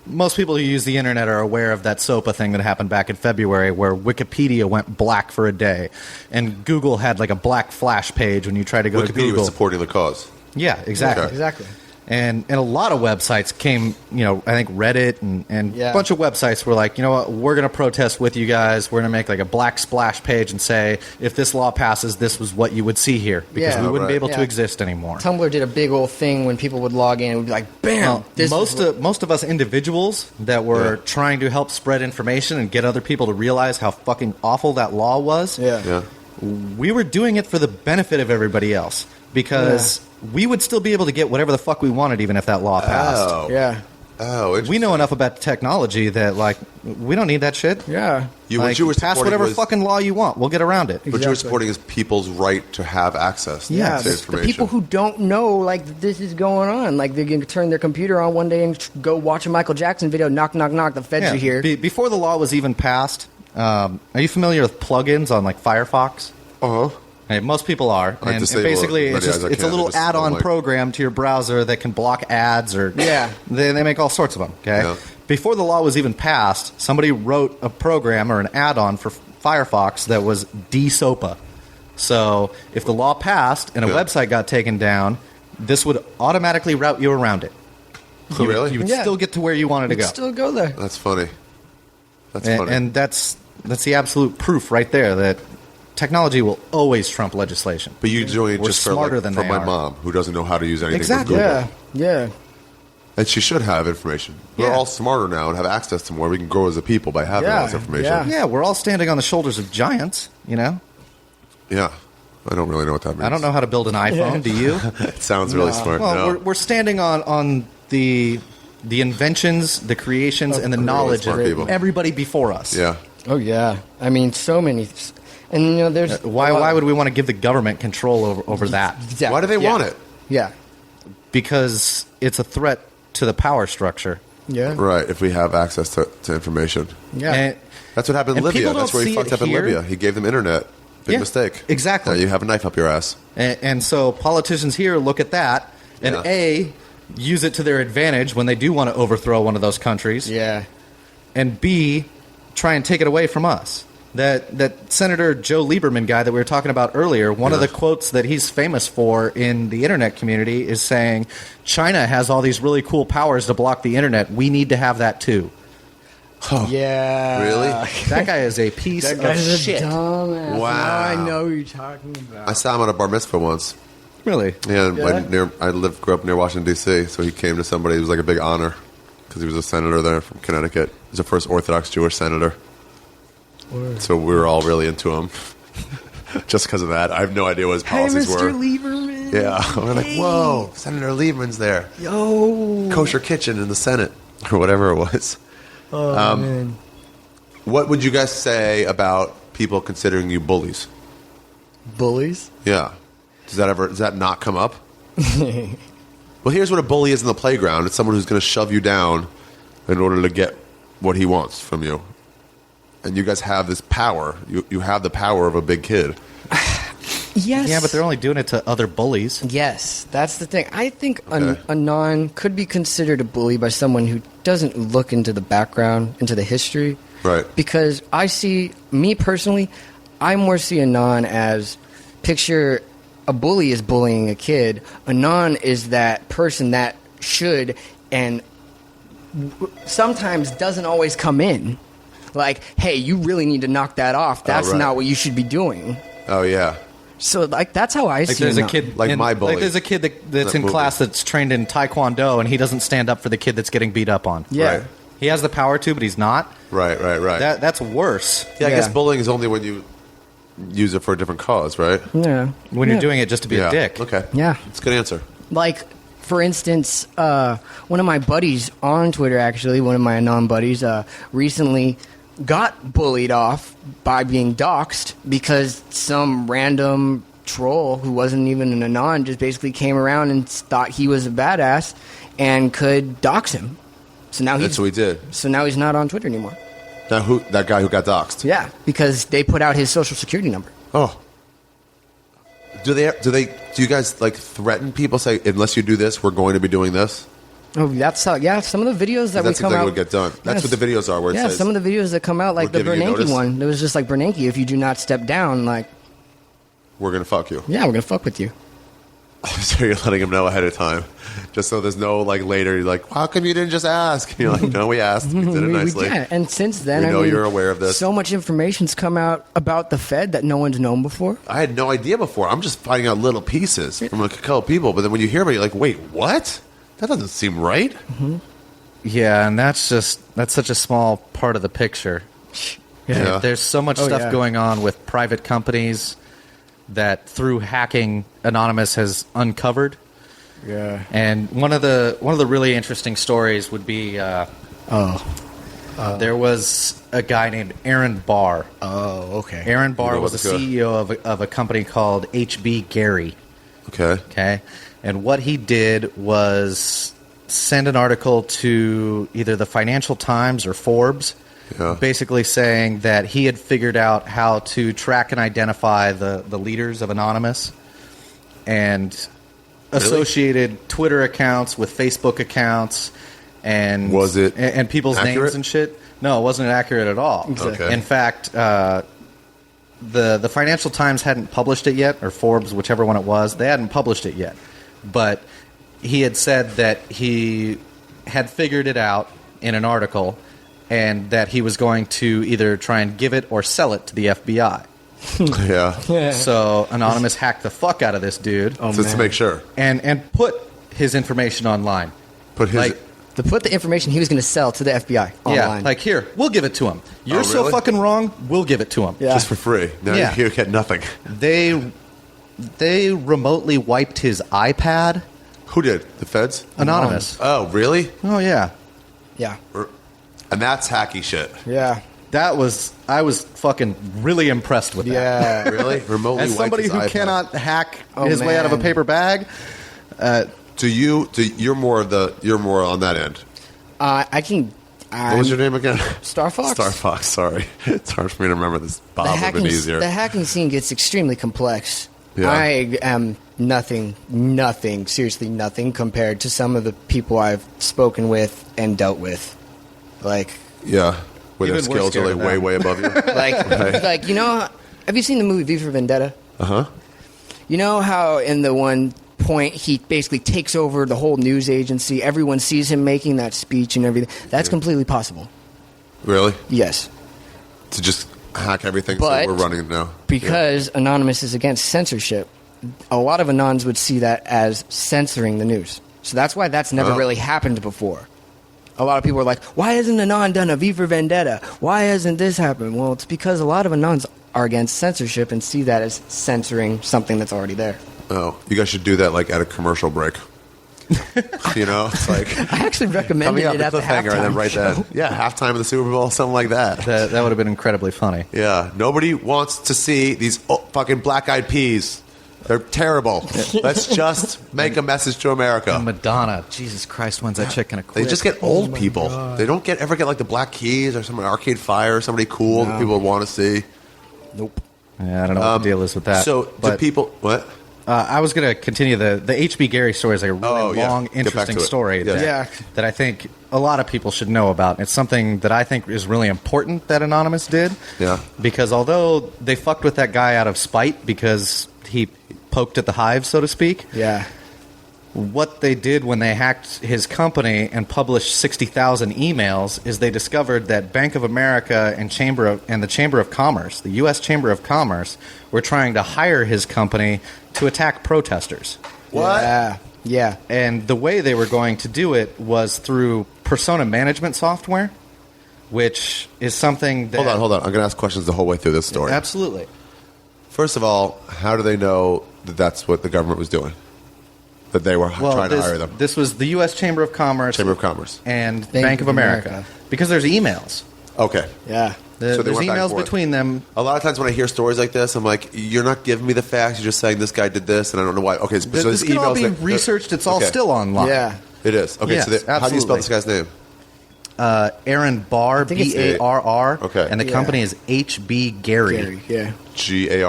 most people who use the internet are aware of that SOPA thing that happened back in February where Wikipedia went black for a day. And Google had like a black flash page when you try to go to Wikipedia Google. was supporting the cause. Yeah, exactly. Okay. Exactly. And a lot of websites came, I think Reddit and Yeah. a bunch of websites were like, you know what, we're going to protest with you guys. We're going to make like a black splash page and say, if this law passes, this was what you would see here. Because Yeah. we wouldn't be Right. able to Yeah. exist anymore. Tumblr did a big old thing when people would log in. It would be like, bam! Well, this is what- most of us individuals that were Yeah. trying to help spread information and get other people to realize how fucking awful that law was, Yeah. Yeah. we were doing it for the benefit of everybody else because we would still be able to get whatever the fuck we wanted even if that law passed. Oh. Yeah. Oh, We interesting. know enough about technology that like we don't need that shit. Yeah. What Like, you were pass supporting whatever was, fucking law you want. We'll get around it. What you were Exactly. supporting is people's right to have access to Yeah, this the people who don't know, like, this is going on. Like, they can turn their computer on one day and go watch a Michael Jackson video, knock, knock, knock, the feds Yeah. are here. Before the law was even passed, are you familiar with plugins on like Firefox? Uh-huh. Hey, most people are, I and disable basically as it's many just as I it's a can. I little just add-on don't like- program to your browser that can block ads or Yeah. they make all sorts of them. Okay, Yeah. before the law was even passed, somebody wrote a program or an add-on for Firefox that was de-SOPA. So if the law passed and a Yeah. website got taken down, this would automatically route you around it. Oh, really? You would Yeah. still get to where you wanted to go. Still go there. That's funny. That's And, funny. and that's the absolute proof right there that technology will always trump legislation. But you're doing it We're just for, smarter like, than for they my are. mom, who doesn't know how to use anything Exactly. with Google. Yeah. Yeah. And she should have information. We're Yeah. all smarter now and have access to more. We can grow as a people by having all this Yeah, information. yeah. Yeah, we're all standing on the shoulders of giants, you know? Yeah. I don't really know what that means. I don't know how to build an iPhone. Do you? It sounds really smart. Well, No. we're standing on the inventions, the creations, and the knowledge of smart people. everybody before us. Yeah. Oh yeah, I mean so many, and you know there's Why would we want to give the government control over that? Exactly. Why do they want it? Yeah, Because it's a threat to the power structure. yeah, Right, if we have access to information. yeah. And- That's what happened in And Libya. people That's don't where he see fucked it up in here. Libya. He gave them internet. Big Yeah, mistake. exactly. Now you have a knife up your ass. And so politicians here look at that and Yeah. use it to their advantage when they do want to overthrow one of those countries, Yeah. and B, try and take it away from us. That Senator Joe Lieberman guy that we were talking about earlier, one of the quotes that he's famous for in the internet community is saying, China has all these really cool powers to block the internet. We need to have that too. Yeah. Really? That guy is a piece That of guy's a shit. dumbass. Wow. Now I know who you're talking about. I saw him at a bar mitzvah once. Really? Yeah, Yeah? I grew up near Washington, D.C., so he came to somebody. It was like a big honor because he was a senator there from Connecticut. He was the first Orthodox Jewish senator. So we were all really into him just because of that. I have no idea what his policies were. Lieberman. Yeah. We're like, whoa, Senator Lieberman's there. Yo. Kosher kitchen in the Senate or whatever it was. Oh, man. What would you guys say about people considering you bullies? Bullies? Yeah. Does that not come up? Well, here's what a bully is in the playground. It's someone who's going to shove you down in order to get what he wants from you. And you guys have this power. You have the power of a big kid. Yes. Yeah, but they're only doing it to other bullies. Yes, that's the thing. I think Okay. a non could be considered a bully by someone who doesn't look into the background, into the history. Right. Because I see, me personally, I more see a non as picture a bully is bullying a kid. A non is that person that should and sometimes doesn't always come in. Like, hey, you really need to knock that off. That's right. not what you should be doing. Oh, yeah. So, like, that's how I Like see there's a non. kid, Like my bully. Like there's a kid that's That in movie. class that's trained in Taekwondo, and he doesn't stand up for the kid that's getting beat up on. Yeah. Right. He has the power to, but he's not. Right. That's worse. Yeah, I guess Yeah. bullying is only when you use it for a different cause, right? Yeah. When Yeah. you're doing it just to be yeah. a dick. Okay. Yeah. It's a good answer. Like, for instance, one of my buddies on Twitter, actually, one of my non-buddies, recently got bullied off by being doxxed because some random troll who wasn't even an anon just basically came around and thought he was a badass and could dox him. So now That's what we did. So now he's not on Twitter anymore. Now, that guy who got doxxed? Yeah, because they put out his social security number. Oh. Do you guys like threaten people? Say, unless you do this, we're going to be doing this. Oh, that's how. Yeah, some of the videos that That we seems come like it out would get done. That's Yes. what the videos are. Where it Yeah, says, some of the videos that come out, like the "We're giving you Bernanke notice." one, there was just like Bernanke. If you do not step down, like, "We're going to fuck you." yeah, we're gonna fuck with you. So you're letting them know ahead of time, just so there's no like later. You're like, "How come you didn't just ask?" And you're like, "No, we asked. We did it nicely." Yeah, and since then, We I know mean, you're aware of this. So much information's come out about the Fed that no one's known before. I had no idea before. I'm just finding out little pieces from a couple people, but then when you hear about it, you're like, "Wait, what? That doesn't seem right." Yeah, and that's such a small part of the picture. Yeah. There's so much Oh, stuff yeah. going on with private companies that through hacking Anonymous has uncovered. Yeah. And one of the really interesting stories would be there was a guy named Aaron Barr. Oh, okay. Aaron Barr You know was what's the good. CEO of a company called HB Gary. Okay. Okay. And what he did was send an article to either the Financial Times or Forbes, Yeah. basically saying that he had figured out how to track and identify the leaders of Anonymous and associated Twitter accounts with Facebook accounts and Was it and people's accurate? names and shit. No, it wasn't accurate at all. Okay. In fact, the Financial Times hadn't published it yet, or Forbes, whichever one it was. They hadn't published it yet. But he had said that he had figured it out in an article and that he was going to either try and give it or sell it to the FBI. Yeah. So Anonymous hacked the fuck out of this dude So to make sure, and put his information online. put his. Like, To put the information he was going to sell to the FBI online. yeah, like here, we'll give it to him. You're so really? fucking wrong, we'll give it to him. Yeah. just for free. No, Yeah. you get nothing. They They remotely wiped his iPad. Who did? The feds? Anonymous. Oh, really? Oh, yeah. Yeah. And that's hacky shit. Yeah. I was fucking really impressed with that. Yeah. Really? Remotely As somebody wiped who his iPad. cannot hack Oh, his way out of a man. paper bag, You're more on that end. I can. What was your name again? Star Fox? Star Fox, sorry. It's hard for me to remember this. Bob would have been easier. The hacking scene gets extremely complex. Yeah. I am nothing, seriously nothing compared to some of the people I've spoken with and dealt with. Like, Yeah. Where their Even we're skills are scared like of way, them. way above you. like you know, have you seen the movie V for Vendetta? Uh-huh. You know how in the one point he basically takes over the whole news agency. Everyone sees him making that speech and everything. That's completely possible. Really? Yes. To just hack everything But so we're running it now. Because Anonymous is against censorship, a lot of Anons would see that as censoring the news. So that's why that's never Oh. really happened before. A lot of people are like, why hasn't Anon done a V for Vendetta? Why hasn't this happened? Well, it's because a lot of Anons are against censorship and see that as censoring something that's already there. Oh, you guys should do that like at a commercial break. You know, it's like I actually recommended coming up it the at the cliffhanger and then halftime right show. then. Yeah, halftime of the Super Bowl, something like that. that would have been incredibly funny. Yeah, nobody wants to see these fucking black-eyed peas. They're terrible. Let's just make a message to America. Madonna, Jesus Christ, when's that chick gonna quit? They just get old people. They don't ever get like the Black Keys or some Arcade Fire or somebody cool that people want to see. Nope. Yeah, I don't know what the deal is with that. So do but, people what? I was going to continue the H.B. Gary story is like a really long, Get back interesting to it. story Yeah. that I think a lot of people should know about. It's something that I think is really important that Anonymous did. Yeah. Because although they fucked with that guy out of spite because he poked at the hive, so to speak, Yeah. what they did when they hacked his company and published 60,000 emails is they discovered that Bank of America and the Chamber of Commerce, the U.S. Chamber of Commerce, were trying to hire his company to attack protesters. What? Yeah. Yeah. And the way they were going to do it was through persona management software, which is something that... Hold on. I'm going to ask questions the whole way through this story. Absolutely. First of all, how do they know that that's what the government was doing? That they were trying to hire them? This was the U.S. Chamber of Commerce. Chamber of Commerce. And Bank of America. Because there's emails. Okay. Yeah. So they There's went back and emails forth. between them. A lot of times when I hear stories like this, I'm like, you're not giving me the facts. You're just saying this guy did this, and I don't know why. Okay, so This these can all emails be that- researched. It's all okay. still online. Yeah. It is. Okay, Yes, so how do you spell absolutely. this guy's name? Aaron Barr, think it's- B-A-R-R. Okay. And the Yeah. company is H.B. Gary. Gary. Yeah. Gary?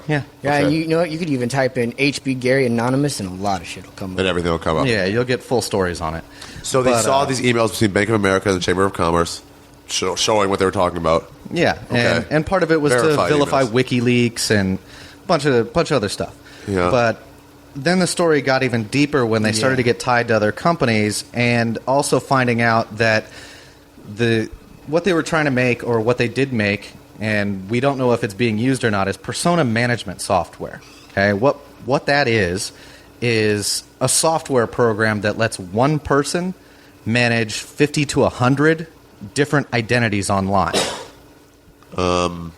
Yeah. Yeah, Okay. and you know what? You could even type in HB Gary Anonymous and a lot of shit will come up. And everything will come up. Yeah, you'll get full stories on it. So they But, saw these emails between Bank of America and the Chamber of Commerce showing what they were talking about. Yeah, Okay. and part of it was Verified to vilify emails. WikiLeaks and a bunch of other stuff. Yeah. But then the story got even deeper when they started to get tied to other companies, and also finding out that what they were trying to make, or what they did make, and we don't know if it's being used or not, is persona management software. Okay, what that is a software program that lets one person manage 50 to 100 different identities online. Why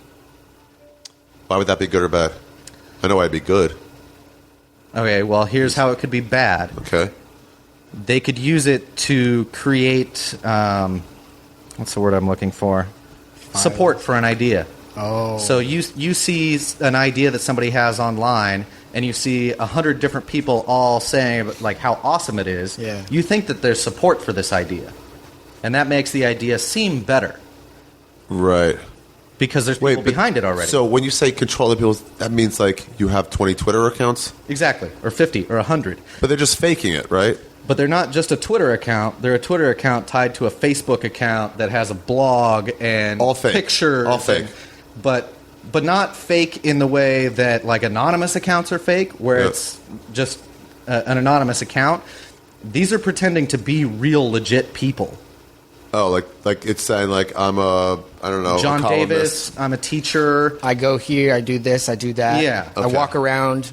would that be good or bad? I know why it'd be good. Okay, well, here's how it could be bad. Okay. They could use it to create, what's the word I'm looking for? Support for an idea. Oh. So you see an idea that somebody has online, and you see 100 different people all saying like how awesome it is. Yeah. You think that there's support for this idea, and that makes the idea seem better Right. because there's people but- behind it already. So when you say control the people, that means like you have 20 Twitter accounts, exactly, or 50 or 100. but they're just faking it, right? But they're not just a Twitter account. They're a Twitter account tied to a Facebook account that has a blog and All fake. pictures. All fake. But not fake in the way that like anonymous accounts are fake, where Yeah. it's just an anonymous account. These are pretending to be real, legit people. Oh, like it's saying like I'm a John columnist. Davis, I'm a teacher. I go here, I do this, I do that. Yeah. I Okay. walk around.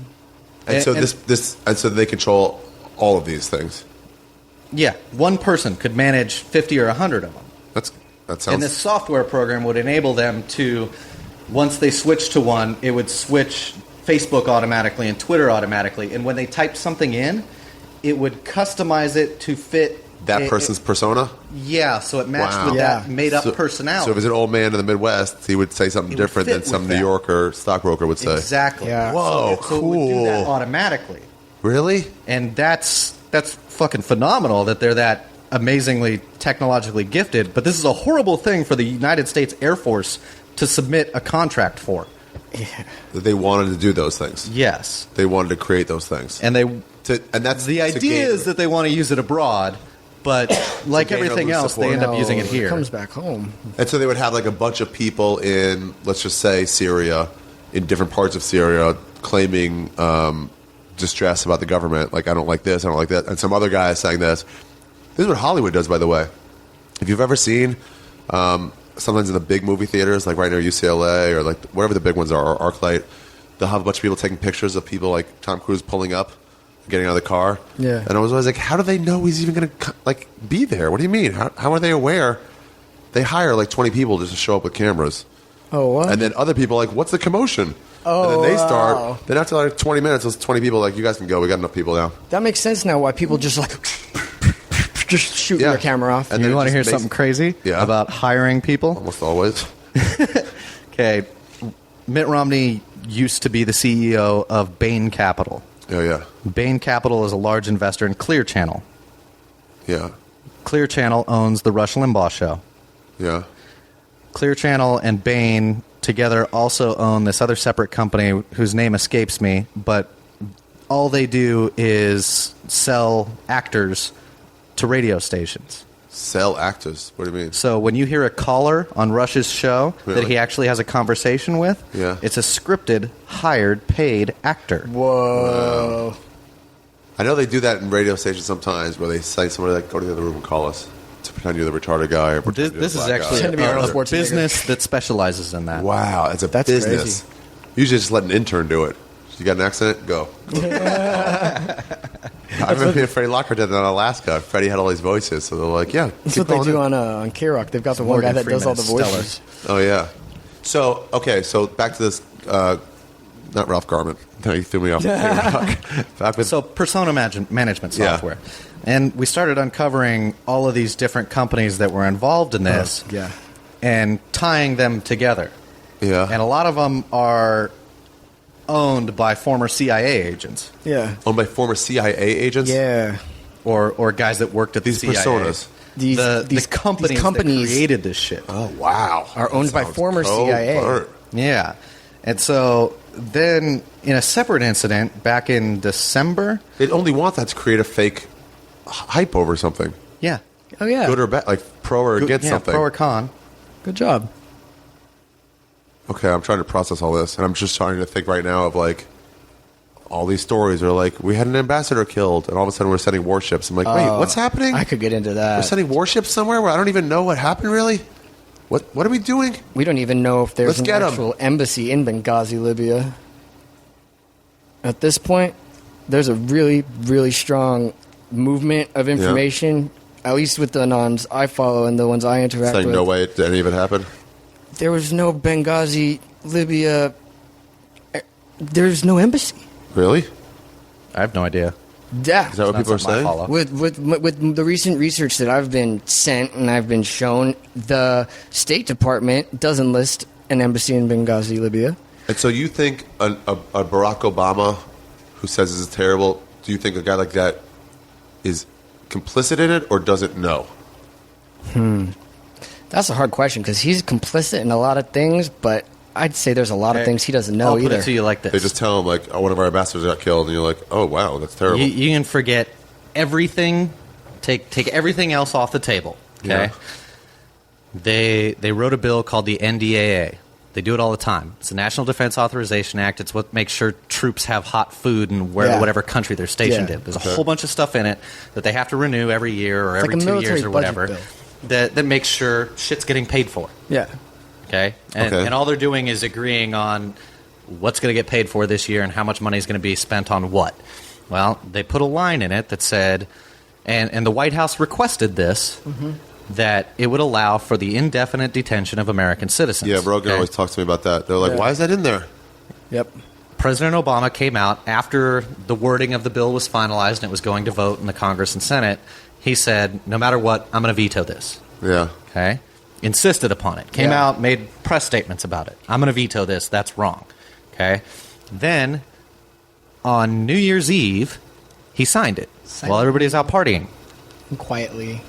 and so and- so they control all of these things. Yeah, one person could manage 50 or 100 of them. That And sounds this software program would enable them to, once they switch to one, it would switch Facebook automatically and Twitter automatically. And when they typed something in, it would customize it to fit That person's persona? Yeah, so it matched Wow. with Yeah. that made-up personality. So if it's an old man in the Midwest, he would say something It would different fit than some with New that. Yorker stockbroker would say. Exactly. Yeah. Whoa, So it would do that cool. automatically. Really? And that's fucking phenomenal that they're that amazingly technologically gifted. But this is a horrible thing for the United States Air Force to submit a contract for. That they wanted to do those things. Yes. They wanted to create those things. And they And that's the to idea gain- is that they want to use it abroad, but like gain everything other else, they support. end up using it No, here. It comes back home. And so they would have like a bunch of people in, let's just say, Syria, in different parts of Syria, claiming distress about the government. Like, I don't like this, I don't like that. And some other guy is saying this. This is what Hollywood does, by the way. If you've ever seen, sometimes in the big movie theaters, like right near UCLA or like wherever the big ones are, or ArcLight, they'll have a bunch of people taking pictures of people like Tom Cruise pulling up, getting out of the car. Yeah. And I was always like, how do they know he's even going to like be there? What do you mean? How are they aware? They hire like 20 people just to show up with cameras. Oh, what? And then other people are like, what's the commotion? Oh, and then they start. wow. Then after like 20 minutes, those 20 people are like, you guys can go. We got enough people now. That makes sense now why people just like just shooting Yeah. their camera off. And You then want to it hear just something makes- crazy Yeah. about hiring people? Almost always. Okay, Mitt Romney used to be the CEO of Bain Capital. Oh, yeah. Bain Capital is a large investor in Clear Channel. Yeah. Clear Channel owns the Rush Limbaugh show. Yeah. Clear Channel and Bain together also own this other separate company whose name escapes me, but all they do is sell actors to radio stations. Sell actors. What do you mean? So when you hear a caller on Rush's show that Really? he actually has a conversation with, Yeah. it's a scripted, hired, paid actor. Whoa. I know they do that in radio stations sometimes where they say somebody like, go to the other room and call us to pretend you're the retarded guy. Or pretend This you're is the black actually guy. Pretend to be Arnold a Schwarzenegger. business that specializes in that. Wow, it's a That's business. crazy. Usually just let an intern do it. You got an accident? Go. I remember Freddie Lockard did that in Alaska. Freddie had all these voices, so they're like, yeah. That's keep what they calling do in. on K-Rock. They've got the one Morgan guy that does all Freeman the is voices. Oh, yeah. So, okay, so back to this, not Ralph Garman. No, you threw me off. Back with, So persona management Yeah. software. And we started uncovering all of these different companies that were involved in this Yeah. and tying them together. yeah. And a lot of them are owned by former CIA agents Yeah. Owned by former CIA agents? Yeah. or guys that worked at the These CIA. personas. These the companies that created this shit. Oh, wow. Are owned by Sounds former CIA. covert. Yeah. And so then in a separate incident back in December, They'd only want that to create a fake hype over something. yeah. Oh, yeah. Good or bad, like pro or against yeah, something. pro or con. Good job. Okay, I'm trying to process all this, and I'm just trying to think right now of like all these stories are like we had an ambassador killed, and all of a sudden we're sending warships. I'm like, wait, what's happening? I could get into We're that. sending warships somewhere where I don't even know what happened. Really, what are we doing? We don't even know if there's Let's an get 'em. actual embassy in Benghazi, Libya. At this point, there's a really, really strong movement of information, at least with the Anons I follow and the ones I interact Saying with. no way did any of it happen. There was no Benghazi, Libya. There's no embassy. Really? I have no idea. Yeah. Is that what Not people are something I saying? follow. With the recent research that I've been sent and I've been shown, the State Department doesn't list an embassy in Benghazi, Libya. And so you think a Barack Obama, who says this is terrible, do you think a guy like that is complicit in it or doesn't know? That's a hard question because he's complicit in a lot of things, but I'd say there's a lot of things he doesn't know I'll put either. it to you like this. They just tell him like, oh, one of our ambassadors got killed, and you're like, oh wow, that's terrible. You can forget everything. Take everything else off the table. Okay. Yeah. They wrote a bill called the NDAA. They do it all the time. It's the National Defense Authorization Act. It's what makes sure troops have hot food in whatever country they're stationed Yeah. in. There's a whole bunch of stuff in it that they have to renew every year or It's every like a 2 military years or budget whatever. bill. That makes sure shit's getting paid for. Yeah. Okay? Okay. And all they're doing is agreeing on what's going to get paid for this year and how much money is going to be spent on what. Well, they put a line in it that said, and the White House requested this, that it would allow for the indefinite detention of American citizens. Yeah, Rogan okay? always talks to me about that. They're like, Yeah. why is that in there? Yep. President Obama came out after the wording of the bill was finalized and it was going to vote in the Congress and Senate. He said, no matter what, I'm going to veto this. Yeah. Okay? Insisted upon it. Came out, made press statements about it. I'm going to veto this. That's wrong. Okay? Then, on New Year's Eve, he signed it while everybody's out partying. Quietly.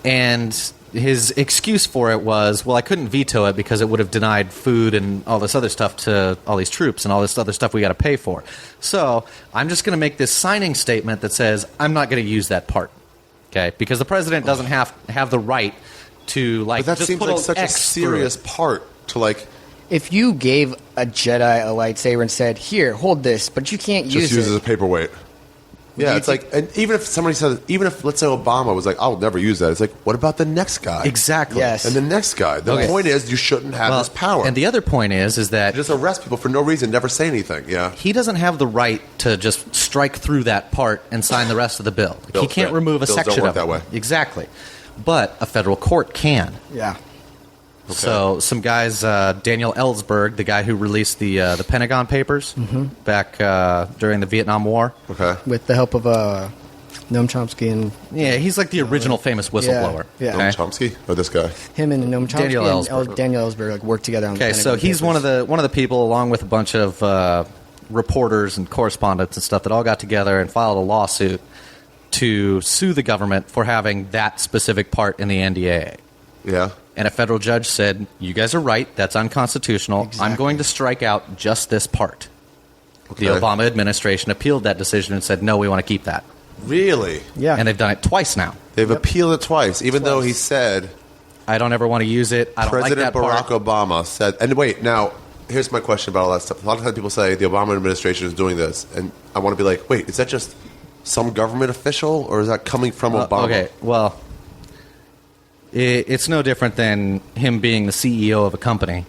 And his excuse for it was, well, I couldn't veto it because it would have denied food and all this other stuff to all these troops and all this other stuff we got to pay for. So I'm just going to make this signing statement that says I'm not going to use that part. Okay? Because the president doesn't have the right to, like, But that just seems put like an such a X through serious it. part to, like, If you gave a Jedi a lightsaber and said, here, hold this, but you can't just use it as a paperweight. Yeah, you it's like, and even if somebody says, even if, let's say, Obama was like, I'll never use that, it's like, what about the next guy? Exactly. Yes. And the next guy. The point is, you shouldn't have this power. And the other point is that You just arrest people for no reason, never say anything. Yeah. he doesn't have the right to just strike through that part and sign the rest of the bill. Like, he Bills can't don't- remove a bills don't section work of that it. way. Exactly. But a federal court can. Yeah. So some guys, Daniel Ellsberg, the guy who released the Pentagon Papers back during the Vietnam War. Okay. With the help of Noam Chomsky and Yeah, he's like the original famous whistleblower. Yeah. Noam Okay? Chomsky? Or this guy? him and Noam Chomsky Daniel and Ellsberg. Daniel Ellsberg like worked together on the Okay, so Pentagon he's Papers. one of the people, along with a bunch of reporters and correspondents and stuff, that all got together and filed a lawsuit to sue the government for having that specific part in the NDAA. Yeah. And a federal judge said, you guys are right, that's unconstitutional. I'm Exactly. going to strike out just this part. Okay. The Obama administration appealed that decision and said, no, we want to keep that. Really? Yeah. And they've done it twice now. They've appealed it twice, even though he said I don't ever want to use it. I don't President like that Barack part. Obama said, and wait, now, here's my question about all that stuff. A lot of times people say the Obama administration is doing this, and I want to be like, wait, is that just some government official, or is that coming from Obama? Okay, well, it's no different than him being the CEO of a company.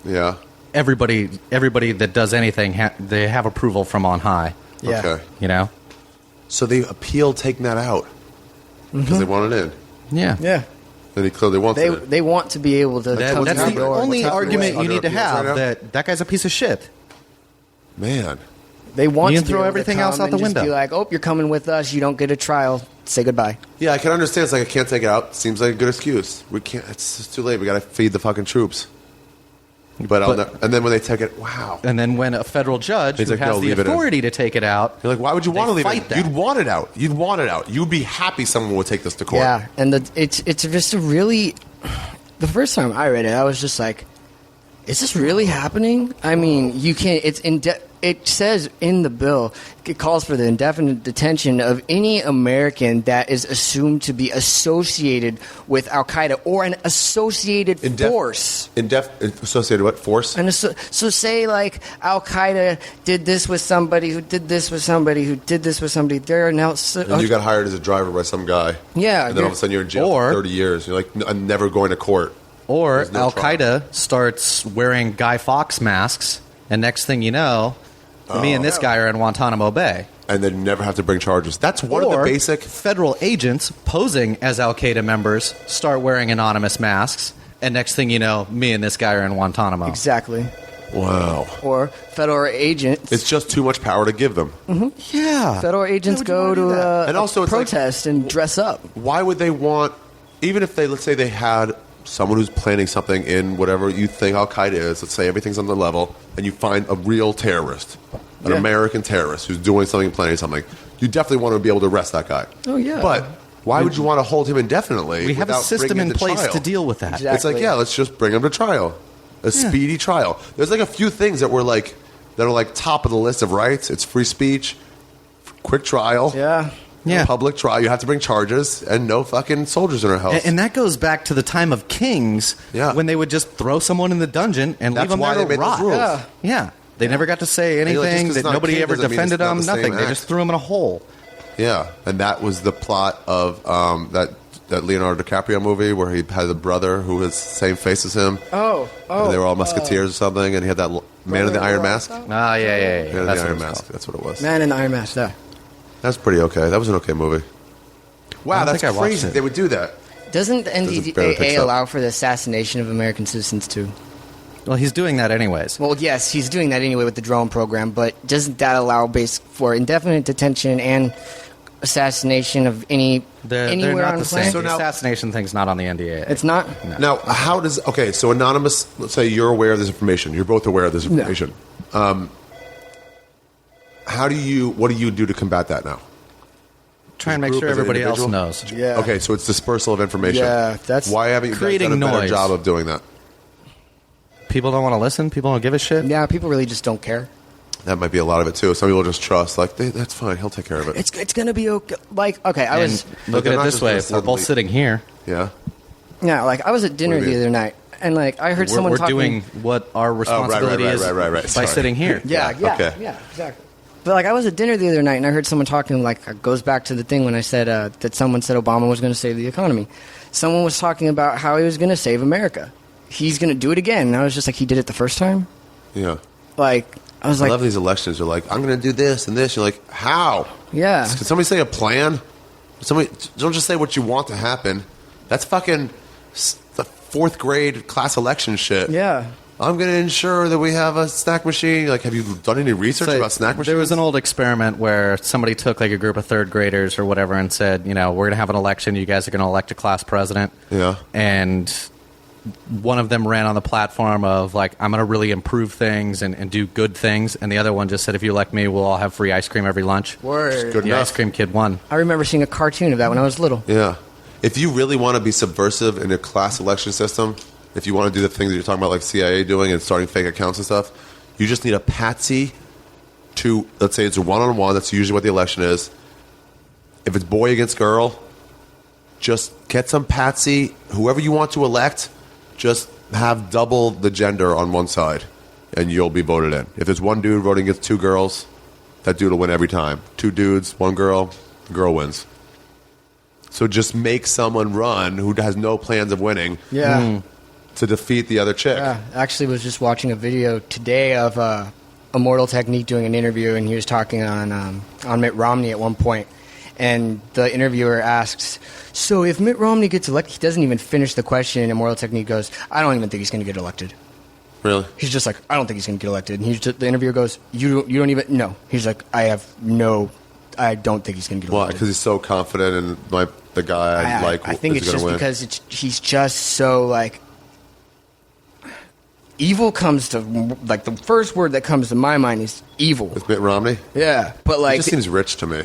Yeah. Everybody that does anything, they have approval from on high. Yeah. Okay. You know? So they appealed taking that out because they want it in. Yeah. Yeah. And he clearly wants it in. They want to be able to come That's to the the door. only What's argument happening? you need to Under appeals have, right now? that guy's a piece of shit. Man. They want You to can throw be able everything to else come out and the just window. Be like, oh, you're coming with us. You don't get a trial. Say goodbye. Yeah, I can understand. It's like I can't take it out. Seems like a good excuse. We can't. It's just too late. We got to feed the fucking troops. But and then when they take it, wow. And then when a federal judge He's who like, has no, the leave it in. authority to take it out, You're like, why would you they want to leave fight it? that. You'd want it out. You'd want it out. You'd be happy someone would take this to court. Yeah, and it's just a really. The first time I read it, I was just like, "Is this really happening?" I mean, you can't. It says in the bill, it calls for the indefinite detention of any American that is assumed to be associated with Al Qaeda or an associated force. Associated what? Force? And so say like Al Qaeda did this with somebody who did this with somebody who did this with somebody. They're now And you got hired as a driver by some guy. Yeah, And then all of a sudden you're in jail Or- for 30 years. You're like, I'm never going to court. or There's no Al trial. Qaeda starts wearing Guy Fawkes masks, and next thing you know, me and this guy are in Guantanamo Bay. And then you never have to bring charges. That's one of the Or basic. federal agents posing as Al Qaeda members start wearing anonymous masks, and next thing you know, me and this guy are in Guantanamo. exactly. Wow. Or federal agents. It's just too much power to give them. Yeah. Federal agents would you go wanna do to that? And a also it's like- protest and dress up. Why would they want, even if they, let's say they had someone who's planning something in whatever you think Al Qaeda is, let's say everything's on the level, and you find a real terrorist, an Yeah. American terrorist who's doing something, planning something, you definitely want to be able to arrest that guy. Oh, yeah. But why would you want to hold him indefinitely? We have a without system bringing in him to place trial? to deal with that. Exactly. It's like, yeah, let's just bring him to trial. A speedy trial. There's like a few things that are like top of the list of rights. It's free speech, quick trial. Yeah. Yeah. Public trial. You have to bring charges and no fucking soldiers in our house. And that goes back to the time of kings, Yeah. when they would just throw someone in the dungeon and That's leave them why there they to made those rot. rules. Yeah. Yeah. They never got to say you're like, just anything. 'cause it's That not a nobody king ever doesn't mean defended it's not them. the same Nothing. They act. just threw them in a hole. Yeah, and that was the plot of that Leonardo DiCaprio movie where he had a brother who was same face as him. Oh. And they were all musketeers or something, and he had that man in the iron mask. Man Ah, yeah. in the That's what iron it's mask. called. That's what it was. Man in the Iron Mask. Yeah. That's pretty okay. That was an okay movie. Wow, I don't that's think I watched crazy. it. They would do that. Doesn't the barely picks NDAA up. allow for the assassination of American citizens too? Well, he's doing that anyways. Well, yes, he's doing that anyway with the drone program, but doesn't that allow for indefinite detention and assassination of They're anywhere not on the the same. planet? So The now- assassination thing's not on the NDA. It's not? Now, how does okay? So anonymous. Let's say you're aware of this information. You're both aware of this information. What do you do to combat that now? Try and make group sure as an everybody else individual? knows. Yeah. Okay, so it's dispersal of information. Yeah, that's why haven't you guys creating done a better noise. job of doing that? People don't want to listen. People don't give a shit. Yeah, people really just don't care. That might be a lot of it too. Some people just trust, like that's fine. He'll take care of it. It's going to be okay. Like, okay, I And was... look they're at it not this just way: gonna we're both suddenly- sitting here. Yeah. Yeah, like, I was at dinner What do you the mean? other night, and, like, I heard someone We're talking... doing what our responsibility is right. by Sorry. sitting here. Yeah, Okay. exactly. But, like, I was at dinner the other night, and I heard someone talking, like, it goes back to the thing when I said that someone said Obama was going to save the economy. Someone was talking about how he was going to save America. He's going to do it again. And I was just like, he did it the first time? Yeah. Like, I was I like... love these elections. You're like, I'm going to do this and this. You're like, how? Yeah. Can somebody say a plan? Somebody don't just say what you want to happen. That's fucking the fourth grade class election shit. Yeah. I'm going to ensure that we have a snack machine. Like, have you done any research about snack machines? There was an old experiment where somebody took like a group of third graders or whatever and said, we're going to have an election. You guys are going to elect a class president. Yeah. And one of them ran on the platform of like, I'm going to really improve things and do good things. And the other one just said, if you elect me, we'll all have free ice cream every lunch. Word. Good The enough. ice cream kid won. I remember seeing a cartoon of that when I was little. Yeah. If you really want to be subversive in a class election system, if you want to do the things that you're talking about, like CIA doing and starting fake accounts and stuff, you just need a patsy to, let's say it's a one-on-one. That's usually what the election is. If it's boy against girl, just get some patsy. Whoever you want to elect, just have double the gender on one side, and you'll be voted in. If there's one dude voting against two girls, that dude will win every time. Two dudes, one girl, the girl wins. So just make someone run who has no plans of winning Yeah. to defeat the other chick. Yeah. Actually was just watching a video today of Immortal Technique doing an interview, and he was talking on Mitt Romney at one point. And the interviewer asks, so if Mitt Romney gets elected, he doesn't even finish the question, and Immortal Technique goes, I don't even think he's going to get elected. Really? He's just like, I don't think he's going to get elected. And the interviewer goes, you don't even, no. He's like, I don't think he's going to get Why? elected. Because he's so confident in the guy I think is it's gonna just win. because he's just so, like, evil comes to, like, the first word that comes to my mind is evil. With Mitt Romney? Yeah, but He like, just seems rich to me.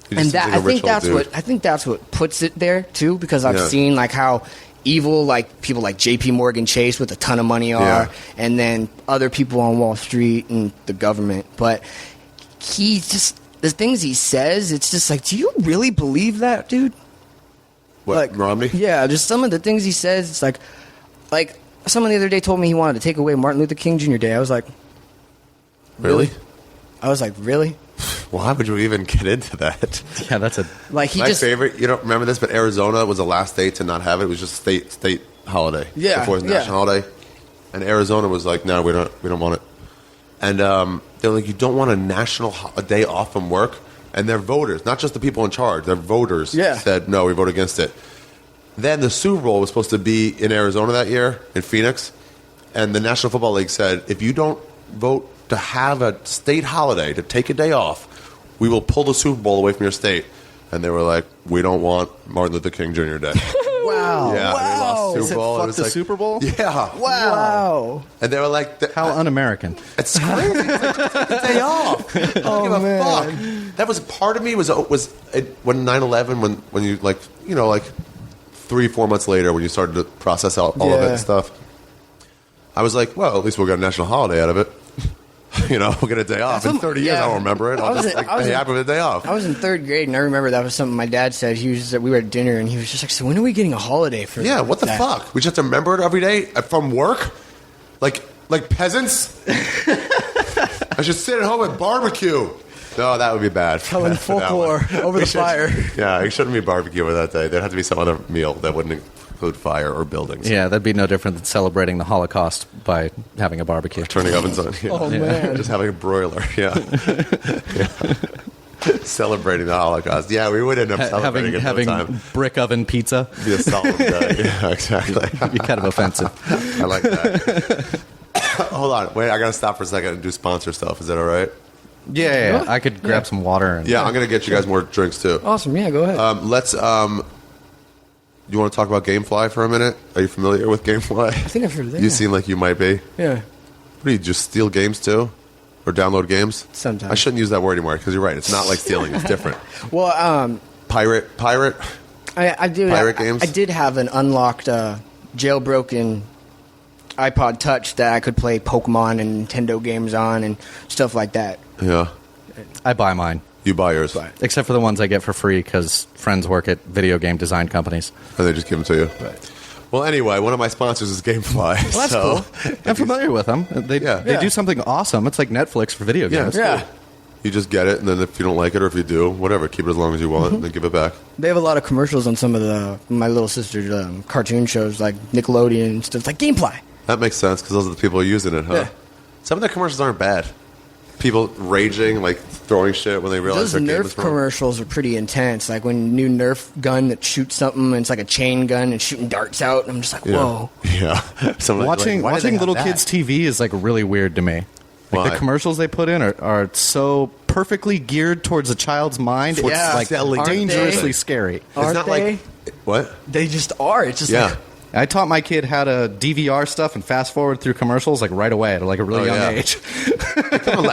He and just that seems like a rich old dude. I think that's what puts it there too, because I've Yeah. seen like how evil like people like J.P. Morgan Chase with a ton of money are, Yeah. and then other people on Wall Street and the government. But he just the things he says, it's just like, do you really believe that, dude? What, Like Romney? Yeah, just some of the things he says. It's like someone the other day told me he wanted to take away Martin Luther King Jr. Day. I was like, Really? I was like, really? Why would you even get into that? Yeah, that's a. Like he My just favorite, you don't remember this, but Arizona was the last state to not have it. It was just state holiday. Yeah, Before it was yeah. national holiday. And Arizona was like, no, we don't want it. And they're like, you don't want a day off from work? And their voters, not just the people in charge, their voters said, no, we vote against it. Then the Super Bowl was supposed to be in Arizona that year, in Phoenix. And the National Football League said, if you don't vote to have a state holiday, to take a day off, we will pull the Super Bowl away from your state. And they were like, we don't want Martin Luther King Jr. Day. wow, Yeah, they lost They Super said, Bowl. fuck It was the like, Super Bowl? Yeah. wow. And they were like, How un-American. it's crazy. It's like, take the day off. I don't give a fuck. That was part of me when 9/11, when you like 3-4 months later when you started to process out all of it Yeah. and stuff. I was like, well, at least we'll get a national holiday out of it. We'll get a day off. In 30 years, Yeah. I won't remember it. I'll just be happy with a day off. I was in third grade, and I remember that was something my dad said. We were at dinner, and he was just like, "So when are we getting a holiday for?" Yeah, what the that?" fuck? We just have to remember it every day from work, like peasants. I should sit at home and barbecue. No, that would be bad. Telling For that folklore one. over the We should- fire. Yeah, it shouldn't be barbecue for that day. There'd have to be some other meal that wouldn't include fire or buildings. Yeah, that'd be no different than celebrating the Holocaust by having a barbecue. Turning ovens on. Yeah. Oh, man. Just having a broiler. Yeah. Yeah. Celebrating the Holocaust. Yeah, we would end up celebrating it having sometime. brick oven pizza. Be a solemn day. Yeah, exactly. It'd be kind of offensive. I like that. Hold on. Wait, I got to stop for a second and do sponsor stuff. Is that all right? Yeah. I could grab some water. And Yeah, I'm going to get you guys more drinks, too. Awesome. Yeah, go ahead. Let's... you want to talk about GameFly for a minute? Are you familiar with GameFly? I think I've heard of that. You seem like you might be. Yeah. What do you just steal games too, or download games? Sometimes. I shouldn't use that word anymore because you're right. It's not like stealing. It's different. Well, Pirate. I do. Pirate games? I did have an unlocked, jailbroken iPod Touch that I could play Pokemon and Nintendo games on and stuff like that. Yeah. I buy mine. You buy yours, Except for the ones I get for free because friends work at video game design companies. and they just give them to you. Right. Well, anyway, one of my sponsors is GameFly. Well, that's so, cool. I'm familiar with them. They do something awesome. It's like Netflix for video Yeah, games. it's cool. You just get it, and then if you don't like it, or if you do, whatever, keep it as long as you want, and then give it back. They have a lot of commercials on some of my little sister's cartoon shows, like Nickelodeon and stuff, like Gamefly. That makes sense because those are the people using it, huh? Yeah. Some of their commercials aren't bad. People raging, like throwing shit when they realize Those their game Nerf is wrong. commercials are pretty intense. Like when new Nerf gun that shoots something, and it's like a chain gun and shooting darts out. And I'm just like, whoa. Yeah. Some, Watching why do they have little that? kids' TV is like really weird to me. Like Why? the commercials they put in are so perfectly geared towards a child's mind. It's Yeah. like Aren't dangerously they? scary. It's Aren't not they? like what? They just are. It's just Yeah. like, I taught my kid how to DVR stuff and fast forward through commercials like right away at like a really young yeah. age.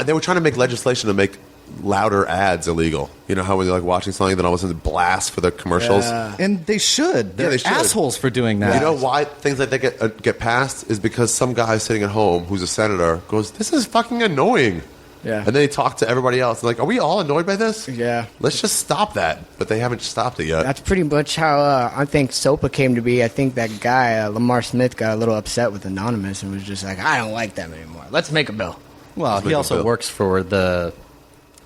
They were trying to make legislation to make louder ads illegal. You know how when you're like watching something, then all of a sudden blast for the commercials. And they should. They're they should. assholes for doing that. You know why things like that get passed is because some guy sitting at home who's a senator goes, "This is fucking annoying." Yeah. And then he talked to everybody else. Like, are we all annoyed by this? Yeah. Let's just stop that. But they haven't stopped it yet. that's pretty much how I think SOPA came to be. I think that guy, Lamar Smith, got a little upset with Anonymous and was just like, I don't like them anymore. Let's make a bill. Well, make he a also bill. works for the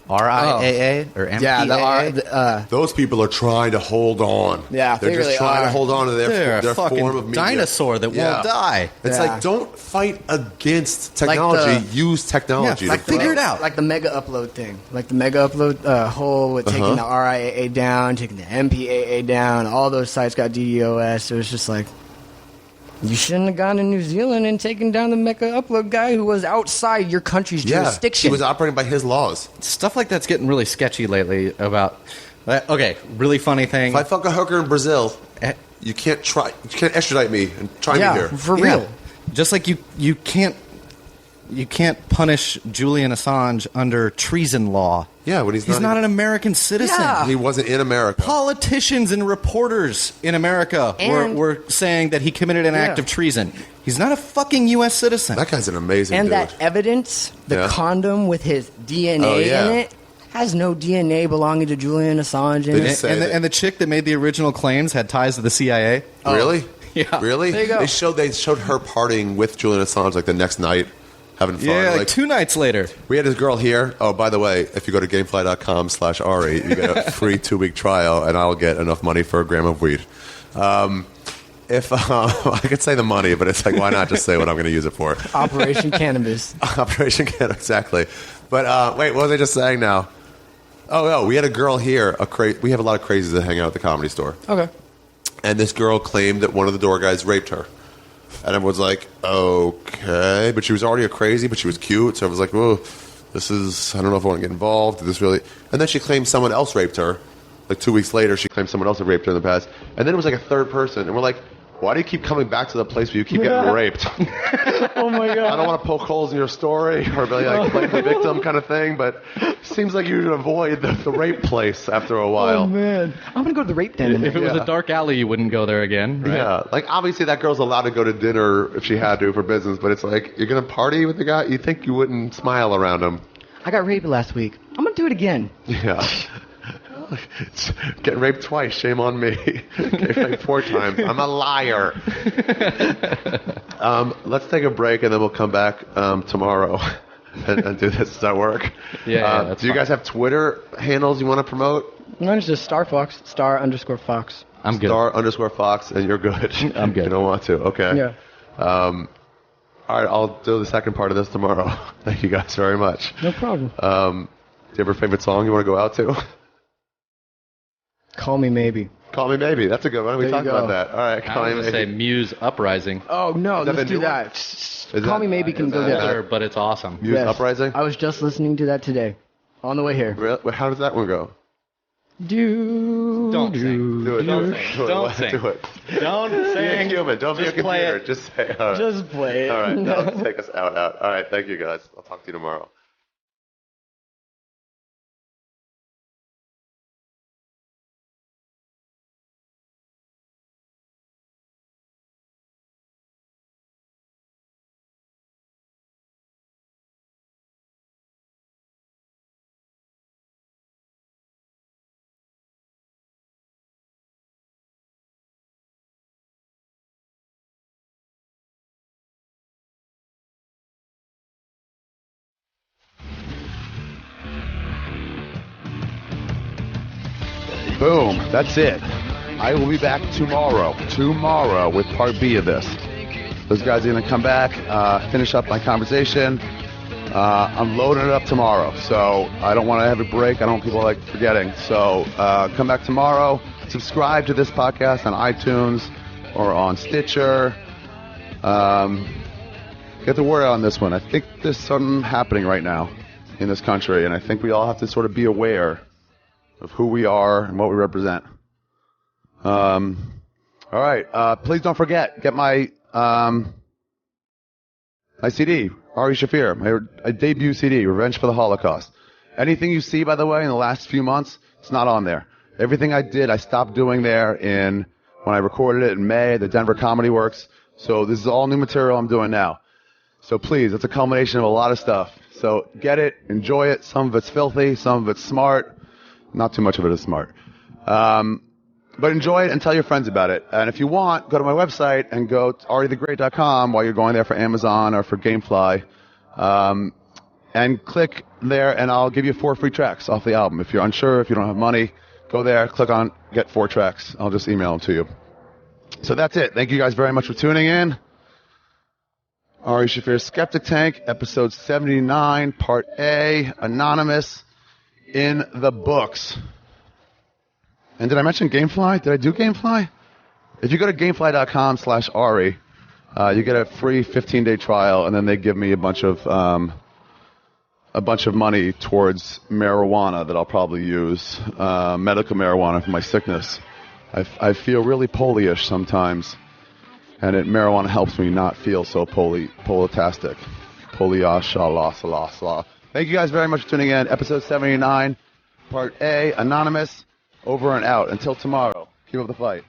RIAA or MPAA. Yeah, Those people are trying to hold on. Yeah, they're they just really trying are. to hold on to They're their a fucking form of media. dinosaur that won't die. It's Yeah. like, don't fight against Like technology. the- Use technology. Yeah, to figure grow. it out. Like the mega upload thing. Like the mega upload whole with taking the RIAA down, taking the MPAA down. All those sites got DDoS. It was just like, you shouldn't have gone to New Zealand and taken down the mega upload guy who was outside your country's Yeah, jurisdiction. he was operating by his laws. Stuff like that's getting really sketchy lately about... Okay, really funny thing. If I fuck a hooker in Brazil, Eh, you can't extradite me and try me yeah, here. for yeah. real. Just like you can't punish Julian Assange under treason law. Yeah, when He's not an American citizen. Yeah. He wasn't in America. Politicians and reporters in America And- were saying that he committed an act Yeah. of treason. He's not a fucking U.S. citizen. That guy's an amazing And dude. that evidence, the Yeah. condom with his DNA Oh, yeah. in it, has no DNA belonging to Julian Assange in They it. just say that- And the chick that made the original claims had ties to the CIA. Really? Yeah. Really? There you go. They showed her partying with Julian Assange like the next night, having fun. Yeah, like 2 nights later. We had this girl here. Oh, by the way, if you go to gamefly.com/Ari, you get a free 2-week trial, and I'll get enough money for a gram of weed. If I could say the money, but it's like, why not just say what I'm going to use it for? Operation Cannabis. Operation Canada, exactly. But wait, what was I just saying now? Oh, we had a girl here. We have a lot of crazies that hang out at the Comedy Store. Okay. And this girl claimed that one of the door guys raped her. And everyone's like, okay. But she was already a crazy, but she was cute. So I was like, whoa, I don't know if I want to get involved. Did this really? And then she claimed someone else raped her. Like 2 weeks later, she claimed someone else had raped her in the past. And then it was like a third person. And we're like, why do you keep coming back to the place where you keep getting raped? Oh my I god. don't want to poke holes in your story or be like blame the victim kind of thing, but it seems like you should avoid the rape place after a while. Oh man. I'm gonna go to the rape den. If it was Yeah. a dark alley, you wouldn't go there again, right? Yeah, like obviously that girl's allowed to go to dinner if she had to for business, but it's like you're gonna party with the guy. You think you wouldn't smile around him? I got raped last week. I'm gonna do it again. Yeah, getting raped twice. Shame on me. Getting raped 4 times. I'm a liar. Let's take a break and then we'll come back tomorrow and do this. Does that work? Yeah, that's do you fine. guys have Twitter handles you want to promote? Mine's just Starfox, *_Fox. I'm good. *_Fox, and you're good. I'm good. You don't want to. Okay. Yeah. All right, I'll do the second part of this tomorrow. Thank you guys very much. No problem. Do you have a favorite song you want to go out to? Call me maybe. Call Me Maybe. That's a good one. We There talked you about go. that. All right, I Call was Me going to say Maybe. Muse Uprising. Oh no, that let's the do new that. Call that- Me Maybe can is go that- down. Older, but it's awesome. Muse Yes. Uprising? I was just listening to that today, on the way here. Really? How does that one go? Don't sing. Do it. Don't do it. sing. Do it. Don't sing. Do it. Don't Be a sing. human. Don't be a Just play computer. it. Just say. All right. Just play it. All right. That'll take us out. All right. Thank you, guys. I'll talk to you tomorrow. Boom. That's it. I will be back tomorrow with part B of this. Those guys are going to come back, finish up my conversation. I'm loading it up tomorrow, so I don't want to have a break. I don't want people like forgetting. So come back tomorrow. Subscribe to this podcast on iTunes or on Stitcher. Get the word out on this one. I think there's something happening right now in this country, and I think we all have to sort of be aware of who we are and what we represent. All right. Please don't forget, get my my CD, Ari Shaffir, my debut CD, Revenge for the Holocaust. Anything you see, by the way, in the last few months, it's not on there. Everything I did, I stopped doing there when I recorded it in May at the Denver Comedy Works. So this is all new material I'm doing now. So please, it's a culmination of a lot of stuff. So get it, enjoy it. Some of it's filthy, some of it's smart. Not too much of it is smart. But enjoy it and tell your friends about it. And if you want, go to my website and go to arithegreat.com while you're going there for Amazon or for Gamefly. And click there and I'll give you 4 free tracks off the album. If you're unsure, if you don't have money, go there, click on get 4 tracks. I'll just email them to you. So that's it. Thank you guys very much for tuning in. Ari Shaffir Skeptic Tank, episode 79, part A, Anonymous, in the books. And did I mention Gamefly? Did I do Gamefly? If you go to gamefly.com/Ari, you get a free 15-day trial, and then they give me a bunch of money towards marijuana that I'll probably use, medical marijuana for my sickness. I feel really polyish sometimes, and marijuana helps me not feel so politastic. Polyash. Thank you guys very much for tuning in. Episode 79, Part A, Anonymous, over and out. Until tomorrow, keep up the fight.